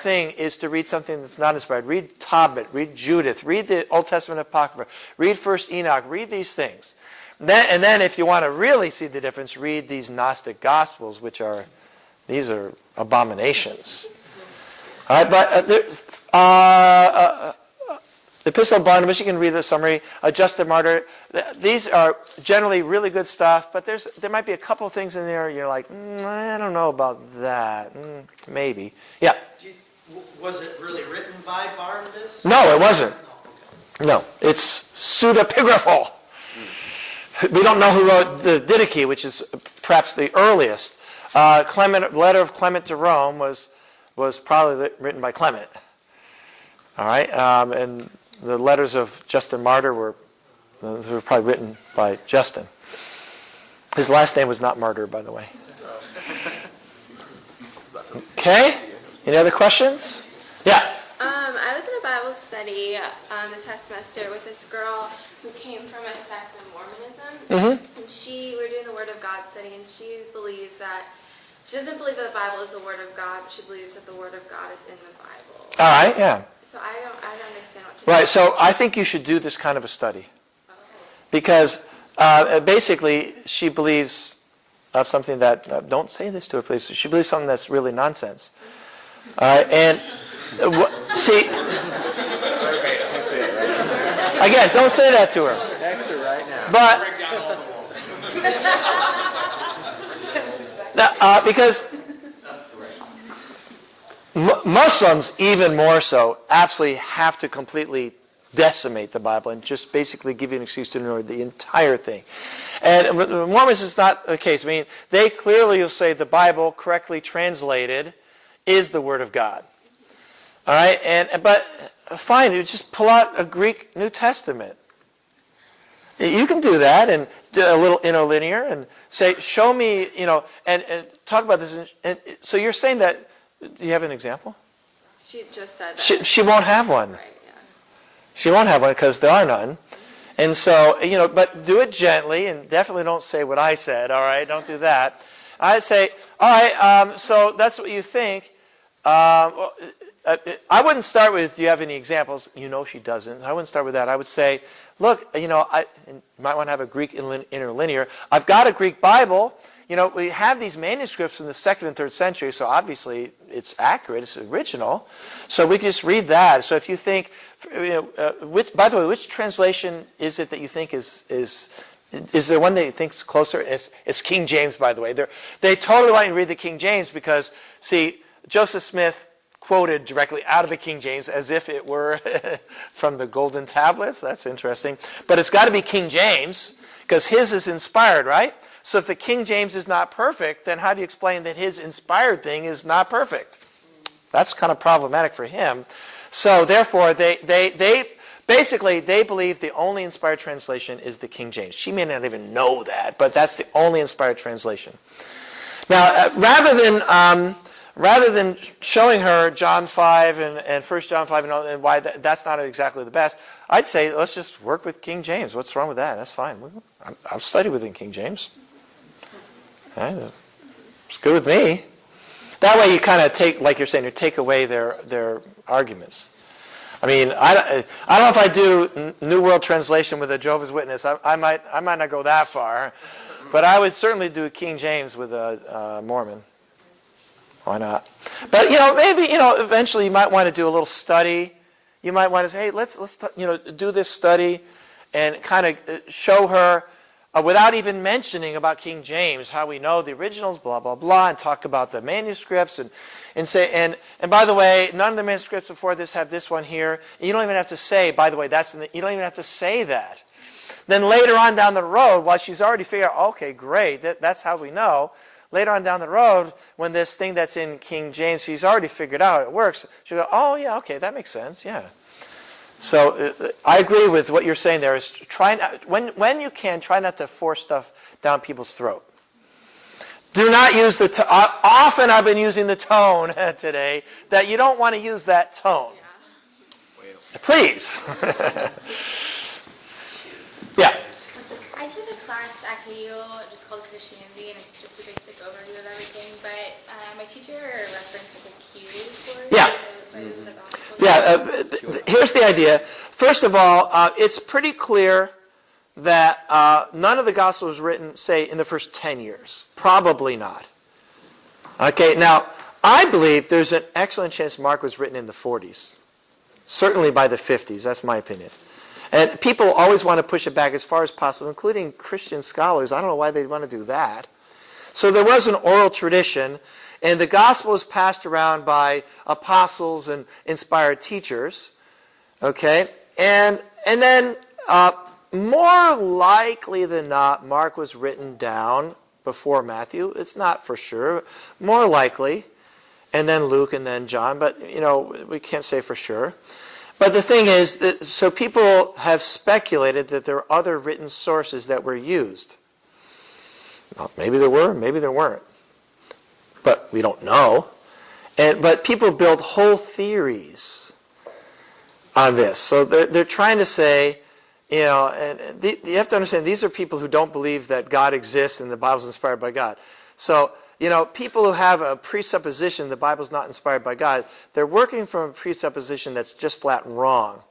thing is to read something that's not inspired. Read Tobit, read Judith, read the Old Testament Apocrypha, read 1 Enoch, read these things. And then if you want to really see the difference, read these Gnostic Gospels, these are abominations. All right, but the Epistle of Barnabas, you can read the summary. Justin Martyr, these are generally really good stuff, but there might be a couple of things in there you're like, I don't know about that. Maybe. Yeah? Was it really written by Barnabas? No, it wasn't. Oh, okay. No, it's pseudepigraphal. We don't know who wrote the Didache, which is perhaps the earliest. Letter of Clement to Rome was probably written by Clement. All right, and the letters of Justin Martyr were probably written by Justin. His last name was not Martyr, by the way. Okay, any other questions? Yeah. I was in a Bible study this past semester with this girl who came from a sect of Mormonism, and we were doing the Word of God study, and she believes that She doesn't believe that the Bible is the Word of God, but she believes that the Word of God is in the Bible. All right, yeah. So I don't understand what to do. Right, so I think you should do this kind of a study. Because basically she believes of something that, don't say this to her, please. She believes something that's really nonsense. And see, again, don't say that to her. Next to right now. But because Muslims, even more so, absolutely have to completely decimate the Bible and just basically give you an excuse to ignore the entire thing. And Mormons is not the case. I mean, they clearly will say the Bible, correctly translated, is the Word of God. All right, but fine, you just pull out a Greek New Testament. You can do that and do a little interlinear and say, show me, and talk about this. And so you're saying that, do you have an example? She just said that. She won't have one. Right, yeah. She won't have one because there are none. And so, but do it gently and definitely don't say what I said, all right? Don't do that. I'd say, all right, so that's what you think. I wouldn't start with, do you have any examples? She doesn't. I wouldn't start with that. I would say, look, you might want to have a Greek interlinear. I've got a Greek Bible. We have these manuscripts in the 2nd and 3rd century, so obviously it's accurate, it's original. So we can just read that. So if you think, by the way, which translation is it that you think is there one that you think's closer? It's King James, by the way. They totally want you to read the King James because, see, Joseph Smith quoted directly out of the King James as if it were from the golden tablets. That's interesting. But it's got to be King James because his is inspired, right? So if the King James is not perfect, then how do you explain that his inspired thing is not perfect? That's kind of problematic for him. So therefore, they believe the only inspired translation is the King James. She may not even know that, but that's the only inspired translation. Now, rather than showing her John 5 and 1 John 5 and why that's not exactly the best, I'd say let's just work with King James. What's wrong with that? That's fine. I've studied within King James. Right? It's good with me. That way you kind of take, like you're saying, you take away their arguments. I mean, I don't know if I do New World Translation with a Jehovah's Witness. I might not go that far, but I would certainly do King James with a Mormon. Why not? But maybe eventually you might want to do a little study. You might want to say, hey, let's do this study and kind of show her without even mentioning about King James, how we know the originals, blah blah blah, and talk about the manuscripts and say and by the way, none of the manuscripts before this have this one here. And you don't even have to say, by the way, you don't even have to say that. Then later on down the road, while she's already figured out, okay, great, that's how we know. Later on down the road, when this thing that's in King James, she's already figured out it works, she'll go, oh, yeah, okay, that makes sense, yeah. So I agree with what you're saying there. Is when you can, try not to force stuff down people's throat. Do not use the tone. Often I've been using the tone today that you don't want to use that tone. Yeah. Please. Yeah. I took a class at KU just called Christianity, and it's just a basic overview of everything. But my teacher referenced like a Q for the gospel. Yeah. Here's the idea. First of all, it's pretty clear that none of the gospel was written, say, in the first 10 years. Probably not. Okay. Now, I believe there's an excellent chance Mark was written in the 40s. Certainly by the 50s. That's my opinion. And people always want to push it back as far as possible, including Christian scholars. I don't know why they'd want to do that. So there was an oral tradition, and the gospel was passed around by apostles and inspired teachers. Okay? And then, more likely than not, Mark was written down before Matthew. It's not for sure. More likely. And then Luke and then John. But, we can't say for sure. But the thing is, so people have speculated that there are other written sources that were used. Well, maybe there were, maybe there weren't. But we don't know. But people build whole theories on this. So they're trying to say, you have to understand, these are people who don't believe that God exists and the Bible's inspired by God. So, people who have a presupposition the Bible's not inspired by God, they're working from a presupposition that's just flat wrong.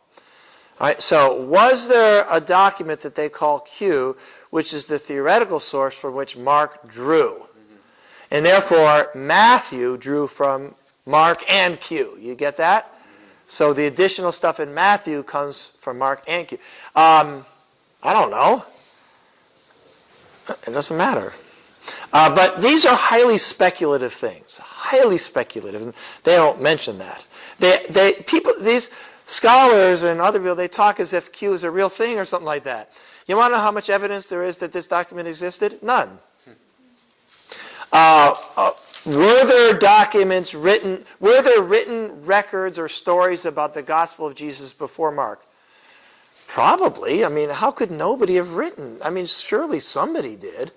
All right, so was there a document that they call Q, which is the theoretical source from which Mark drew? And therefore, Matthew drew from Mark and Q. You get that? So the additional stuff in Matthew comes from Mark and Q. I don't know. It doesn't matter. But these are highly speculative things. Highly speculative. They don't mention that. These scholars and other people, they talk as if Q is a real thing or something like that. You want to know how much evidence there is that this document existed? None. Were there documents written, were there written records or stories about the gospel of Jesus before Mark? Probably. I mean, how could nobody have written? I mean, surely somebody did.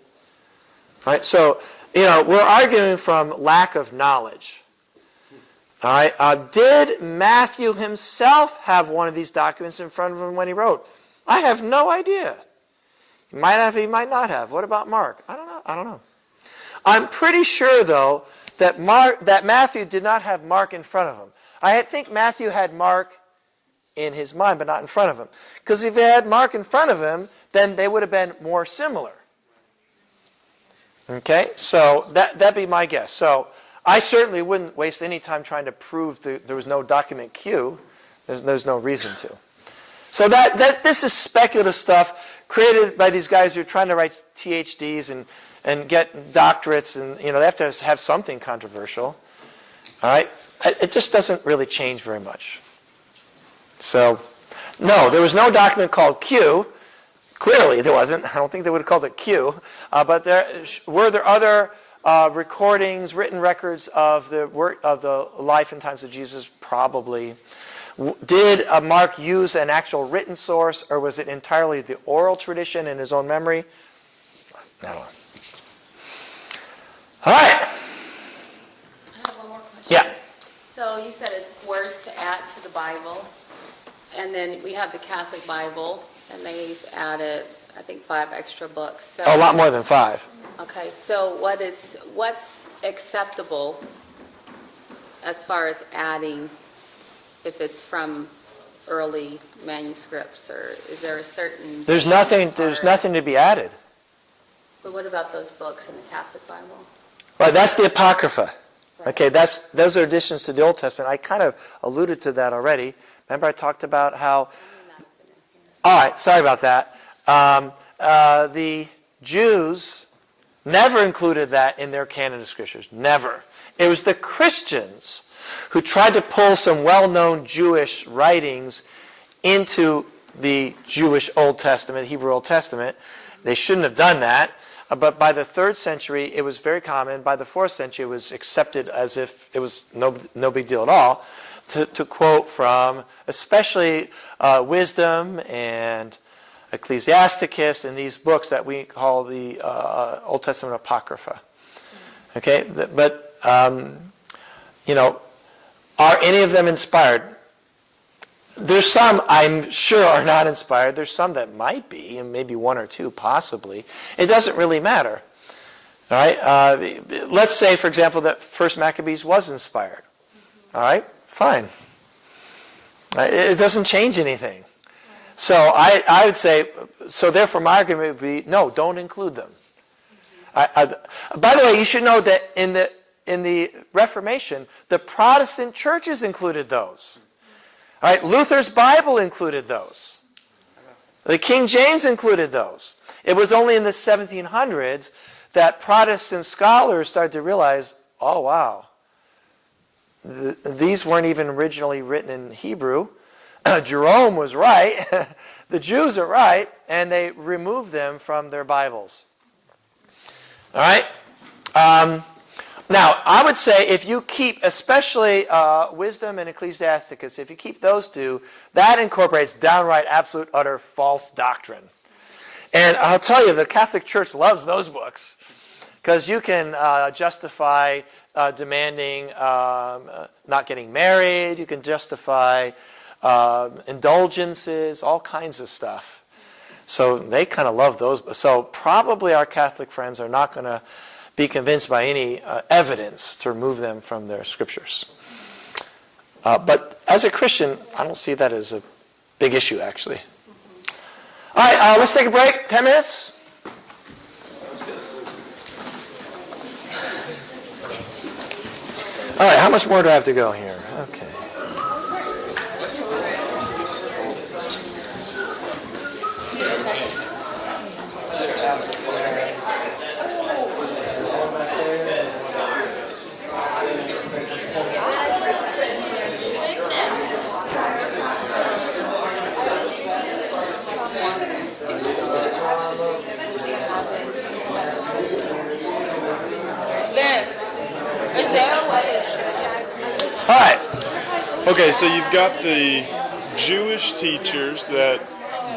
Right? So, we're arguing from lack of knowledge. All right. Did Matthew himself have one of these documents in front of him when he wrote? I have no idea. He might have, he might not have. What about Mark? I don't know. I'm pretty sure, though, that Matthew did not have Mark in front of him. I think Matthew had Mark in his mind, but not in front of him. Because if he had Mark in front of him, then they would have been more similar. Okay? So that'd be my guess. So I certainly wouldn't waste any time trying to prove that there was no document Q. There's no reason to. So this is speculative stuff created by these guys who are trying to write THDs and get doctorates, and they have to have something controversial. All right? It just doesn't really change very much. So, no, there was no document called Q. Clearly there wasn't. I don't think they would have called it Q. But were there other recordings, written records of the life and times of Jesus? Probably. Did Mark use an actual written source, or was it entirely the oral tradition in his own memory? I don't know. All right. I have one more question. Yeah. So you said it's worse to add to the Bible, and then we have the Catholic Bible, and they've added, I think, 5 extra books. So, A lot more than 5. Okay, so what's acceptable as far as adding, if it's from early manuscripts, or is there a certain? There's nothing to be added. But what about those books in the Catholic Bible? Well, that's the Apocrypha. Okay, those are additions to the Old Testament. I kind of alluded to that already. Remember I talked about how... All right, sorry about that. The Jews never included that in their canon of scriptures. Never. It was the Christians who tried to pull some well-known Jewish writings into the Jewish Old Testament, Hebrew Old Testament. They shouldn't have done that. But by the 3rd century, it was very common. By the 4th century, it was accepted as if it was no big deal at all to quote from, especially Wisdom and Ecclesiasticus and these books that we call the Old Testament Apocrypha. Okay, but are any of them inspired? There's some I'm sure are not inspired. There's some that might be, and maybe 1 or 2 possibly. It doesn't really matter. All right. Let's say, for example, that First Maccabees was inspired. All right. Fine. It doesn't change anything. So I would say. So therefore, my argument would be no. Don't include them. By the way, you should know that in the Reformation, the Protestant churches included those. All right, Luther's Bible included those. The King James included those. It was only in the 1700s that Protestant scholars started to realize, oh wow, these weren't even originally written in Hebrew. Jerome was right. The Jews are right, and they removed them from their Bibles. All right? Now, I would say if you keep, especially Wisdom and Ecclesiasticus, if you keep those 2, that incorporates downright, absolute, utter false doctrine. And I'll tell you, the Catholic Church loves those books because you can justify demanding not getting married, you can justify indulgences, all kinds of stuff. So they kind of love those. So probably our Catholic friends are not going to be convinced by any evidence to remove them from their scriptures. But as a Christian, I don't see that as a big issue, actually. All right, let's take a break. 10 minutes. All right, how much more do I have to go here? Okay. All right. Okay, so you've got the Jewish teachers that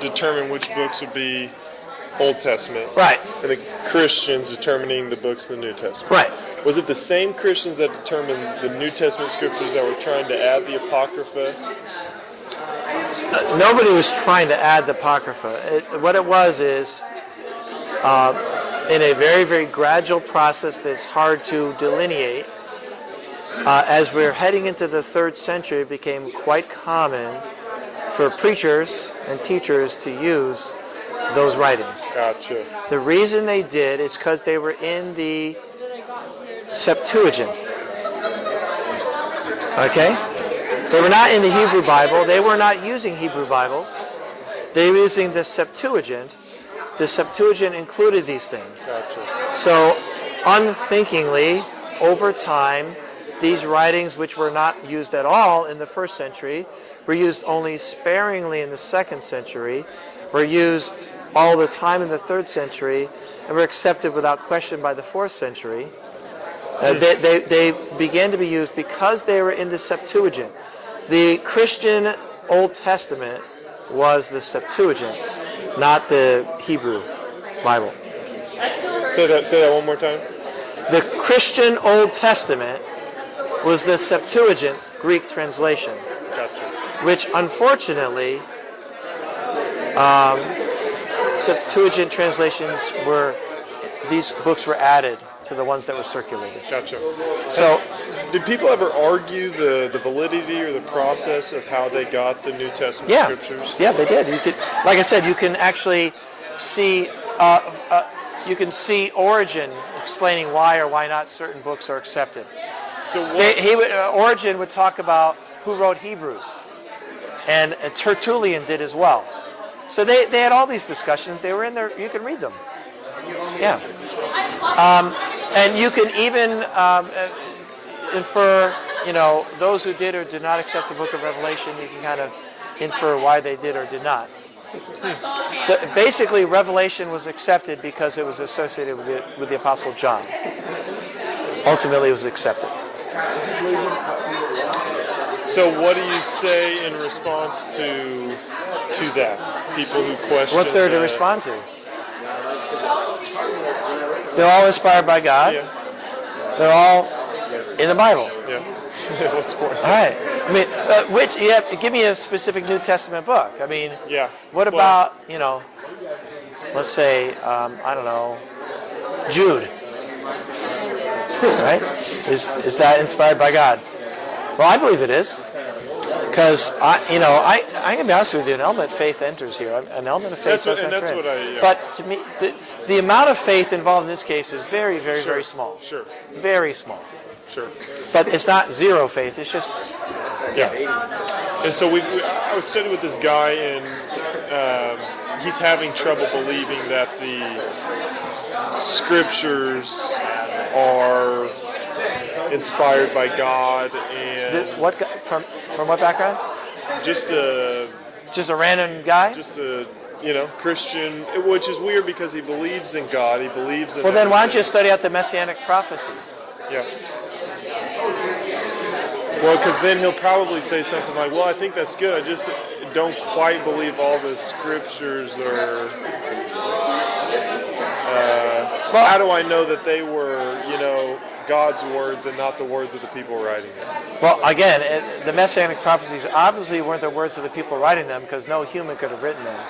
determine which books would be Old Testament. Right. And the Christians determining the books of the New Testament. Right. Was it the same Christians that determined the New Testament scriptures that were trying to add the Apocrypha? Nobody was trying to add the Apocrypha. What it was is, in a very, very gradual process that's hard to delineate, as we're heading into the 3rd century, it became quite common for preachers and teachers to use those writings. Gotcha. The reason they did is because they were in the Septuagint. Okay? They were not in the Hebrew Bible. They were not using Hebrew Bibles. They were using the Septuagint. The Septuagint included these things. Gotcha. So, unthinkingly, over time, these writings, which were not used at all in the 1st century, were used only sparingly in the 2nd century, were used all the time in the 3rd century, and were accepted without question by the 4th century. They began to be used because they were in the Septuagint. The Christian Old Testament was the Septuagint, not the Hebrew Bible. Say that one more time. The Christian Old Testament was the Septuagint Greek translation, Gotcha. which unfortunately, Septuagint translations these books were added to the ones that were circulated. Gotcha. So, Did people ever argue the validity or the process of how they got the New Testament yeah, scriptures? yeah, they did. You could, like I said, you can actually see Origen explaining why or why not certain books are accepted. So what, Origen would talk about who wrote Hebrews, and Tertullian did as well. So they had all these discussions. They were in there. You can read them. Yeah. And you can even infer, those who did or did not accept the book of Revelation, you can kind of infer why they did or did not. Basically, Revelation was accepted because it was associated with the Apostle John. Ultimately, it was accepted. So what do you say in response to that? People who question. What's there to respond to? They're all inspired by God. Yeah. They're all in the Bible. Yeah. What's more? All right. I mean, give me a specific New Testament book. I mean, Yeah. what about, let's say, I don't know, Jude. Right? Is that inspired by God? Well, I believe it is. Because, I'm going to be honest with you, an element of faith enters here. An element of faith does enter in. But to me, the amount of faith involved in this case is very, very, very small. Sure. Very small. Sure. But it's not zero faith. It's just, Yeah. And so I was studying with this guy, and he's having trouble believing that the scriptures are inspired by God, and from what background? just a random guy? just a Christian, which is weird because he believes in God. He believes in. Well, then why don't you everything. study out the Messianic prophecies? Yeah. Well, because then he'll probably say something like, "Well, I think that's good. I just don't quite believe all the scriptures are." How do I know that they were, God's words and not the words of the people writing them? Well, again, the Messianic prophecies obviously weren't the words of the people writing them because no human could have written them.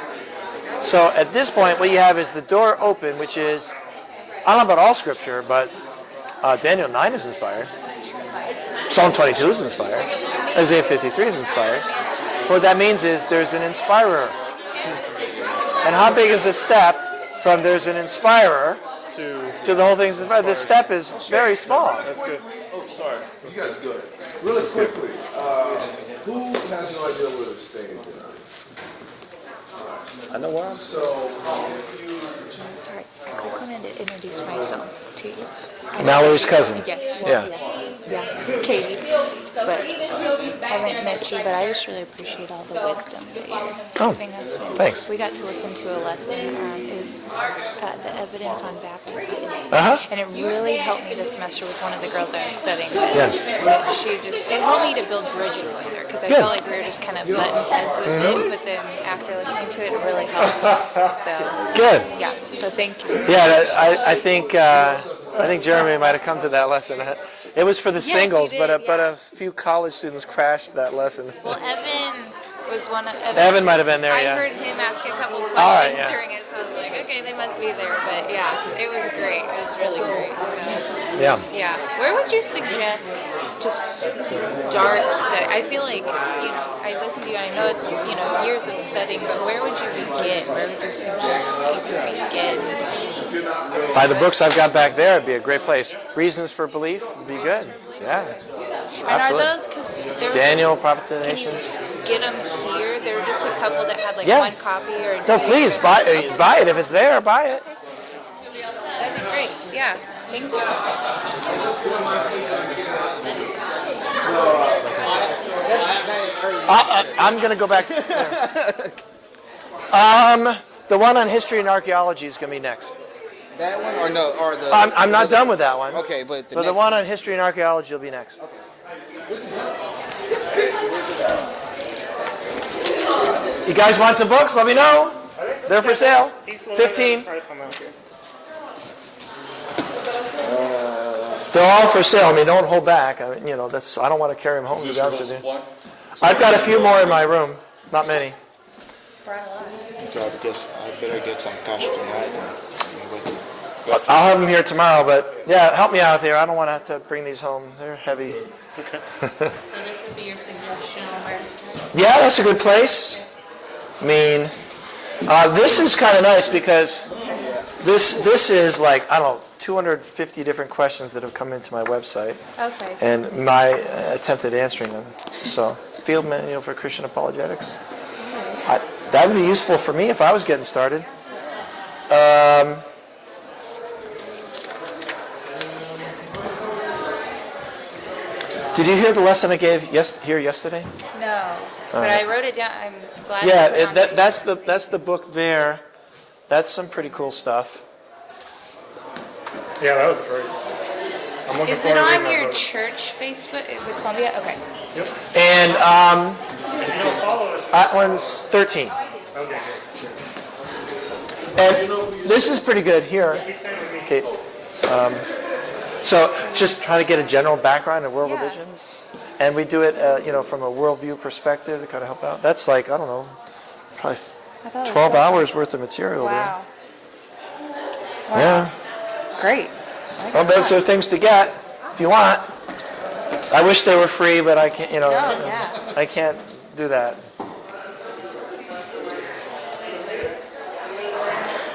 So at this point, what you have is the door open, which is I don't know about all Scripture, but Daniel 9 is inspired. Psalm 22 is inspired. Isaiah 53 is inspired. What that means is there's an inspirer. And how big is the step from there's an inspirer to the whole thing's inspired? The step is very small. That's good. Oh, sorry. You guys good. Really quickly, who has no idea where they're staying? I know where I'm. So, Sorry, I quickly wanted to introduce myself to you. Mallory's cousin. Yeah. Katie. But I haven't met you, but I just really appreciate all the wisdom that you're giving us. And thanks. We got to listen to a lesson. It was the evidence on baptism. And it really helped me this semester with one of the girls I was studying with. It helped me to build bridges with her because I felt like we were just kind of butting heads with it, but then after listening to it, it really helped. So Good. Yeah, so thank you. Yeah, I think Jeremy might have come to that lesson. It was for the singles, he did, but a few college students crashed that lesson. Well, Evan was one of Evan might have been there. I heard him ask a couple questions right, yeah. during it, so I was like, okay, they must be there. But yeah, it was great. It was really great. So, Yeah. yeah. Where would you suggest to start studying? I feel like, I listen to you and I know it's, years of studying, but where would you begin? Where would you suggest people begin? By the books I've got back there, it'd be a great place. Reasons for Belief would be good. Yeah. And Absolutely. are those, because Daniel, Prophet to the can you Nations. get them here? There were just a couple that had like Yeah. one copy or No, two. please buy it if it's there. Buy it. That'd be great. Yeah. Thank you. I'm going to go back. The one on history and archaeology is going to be next. That one or no? Or the? I'm not done with that one. Okay, but the one on history and archaeology will be next. You guys want some books? Let me know. They're for sale. 15. They're all for sale. I mean, don't hold back. I mean, I don't want to carry them home. To be honest with you. I've got a few more in my room. Not many. I better get some cash tonight. I'll have them here tomorrow, but yeah, help me out there. I don't want to have to bring these home. They're heavy. So this would be your suggestion on where to start? Yeah, that's a good place. I mean, this is kind of nice because this is like, I don't know, 250 different questions that have come into my website. Okay. And my attempt at answering them. So, field manual for Christian apologetics. That would be useful for me if I was getting started. Did you hear the lesson I gave here yesterday? No, but I wrote it down. I'm glad. Yeah, that's the book there. That's some pretty cool stuff. Yeah, that was great. I'm looking Is forward it to on reading that your book. church Facebook, the Columbia? Okay. Yep. And If you don't follow us. that one's 13. Okay. And this is pretty good here. Okay. So just trying to get a general background of world religions, and we do it, from a worldview perspective to kind of help out. That's like, I don't know, probably 12 hours worth of material Wow. there. Yeah. Great. Well, those are things to get if you want. I wish they were free, but I can't. I can't do that.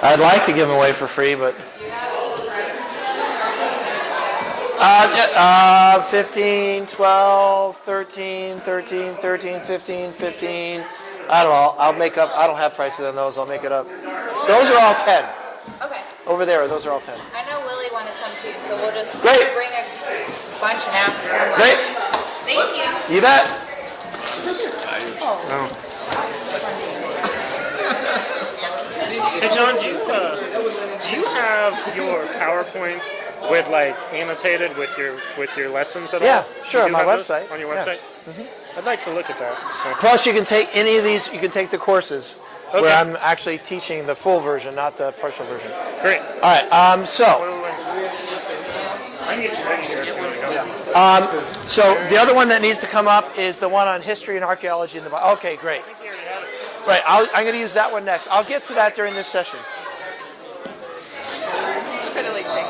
I'd like to give them away for free, but 15, 12, 13, 13, 13, 15, 15. I don't know. I'll make up. I don't have prices on those. I'll make it up. Those are all 10. Okay. Over there, those are all 10. I know Willie wanted some too, so we'll just Great. bring a bunch and ask her how much. Great. Thank you. You bet. Hey John, do you have your PowerPoints with like annotated with your lessons at all? Yeah, sure. You On do my have those website. On your Yeah. website? I'd like to look at that. So. Plus, you can take any of these. You can take the courses Okay. where I'm actually teaching the full version, not the partial version. Great. All right. So I need some ready here. If you want to go. so the other one that needs to come up is the one on history and archaeology in the Bible. Okay, great. Right. I'm going to use that one next. I'll get to that during this session. Try to like bring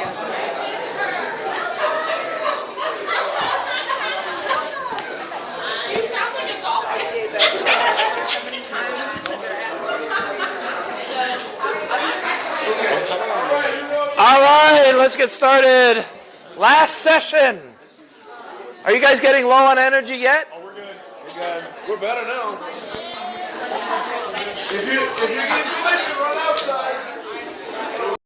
All right, let's get started. Last session. Are you guys getting low on energy yet? Oh, we're good. We're good. We're better now. If you get sleepy, run outside.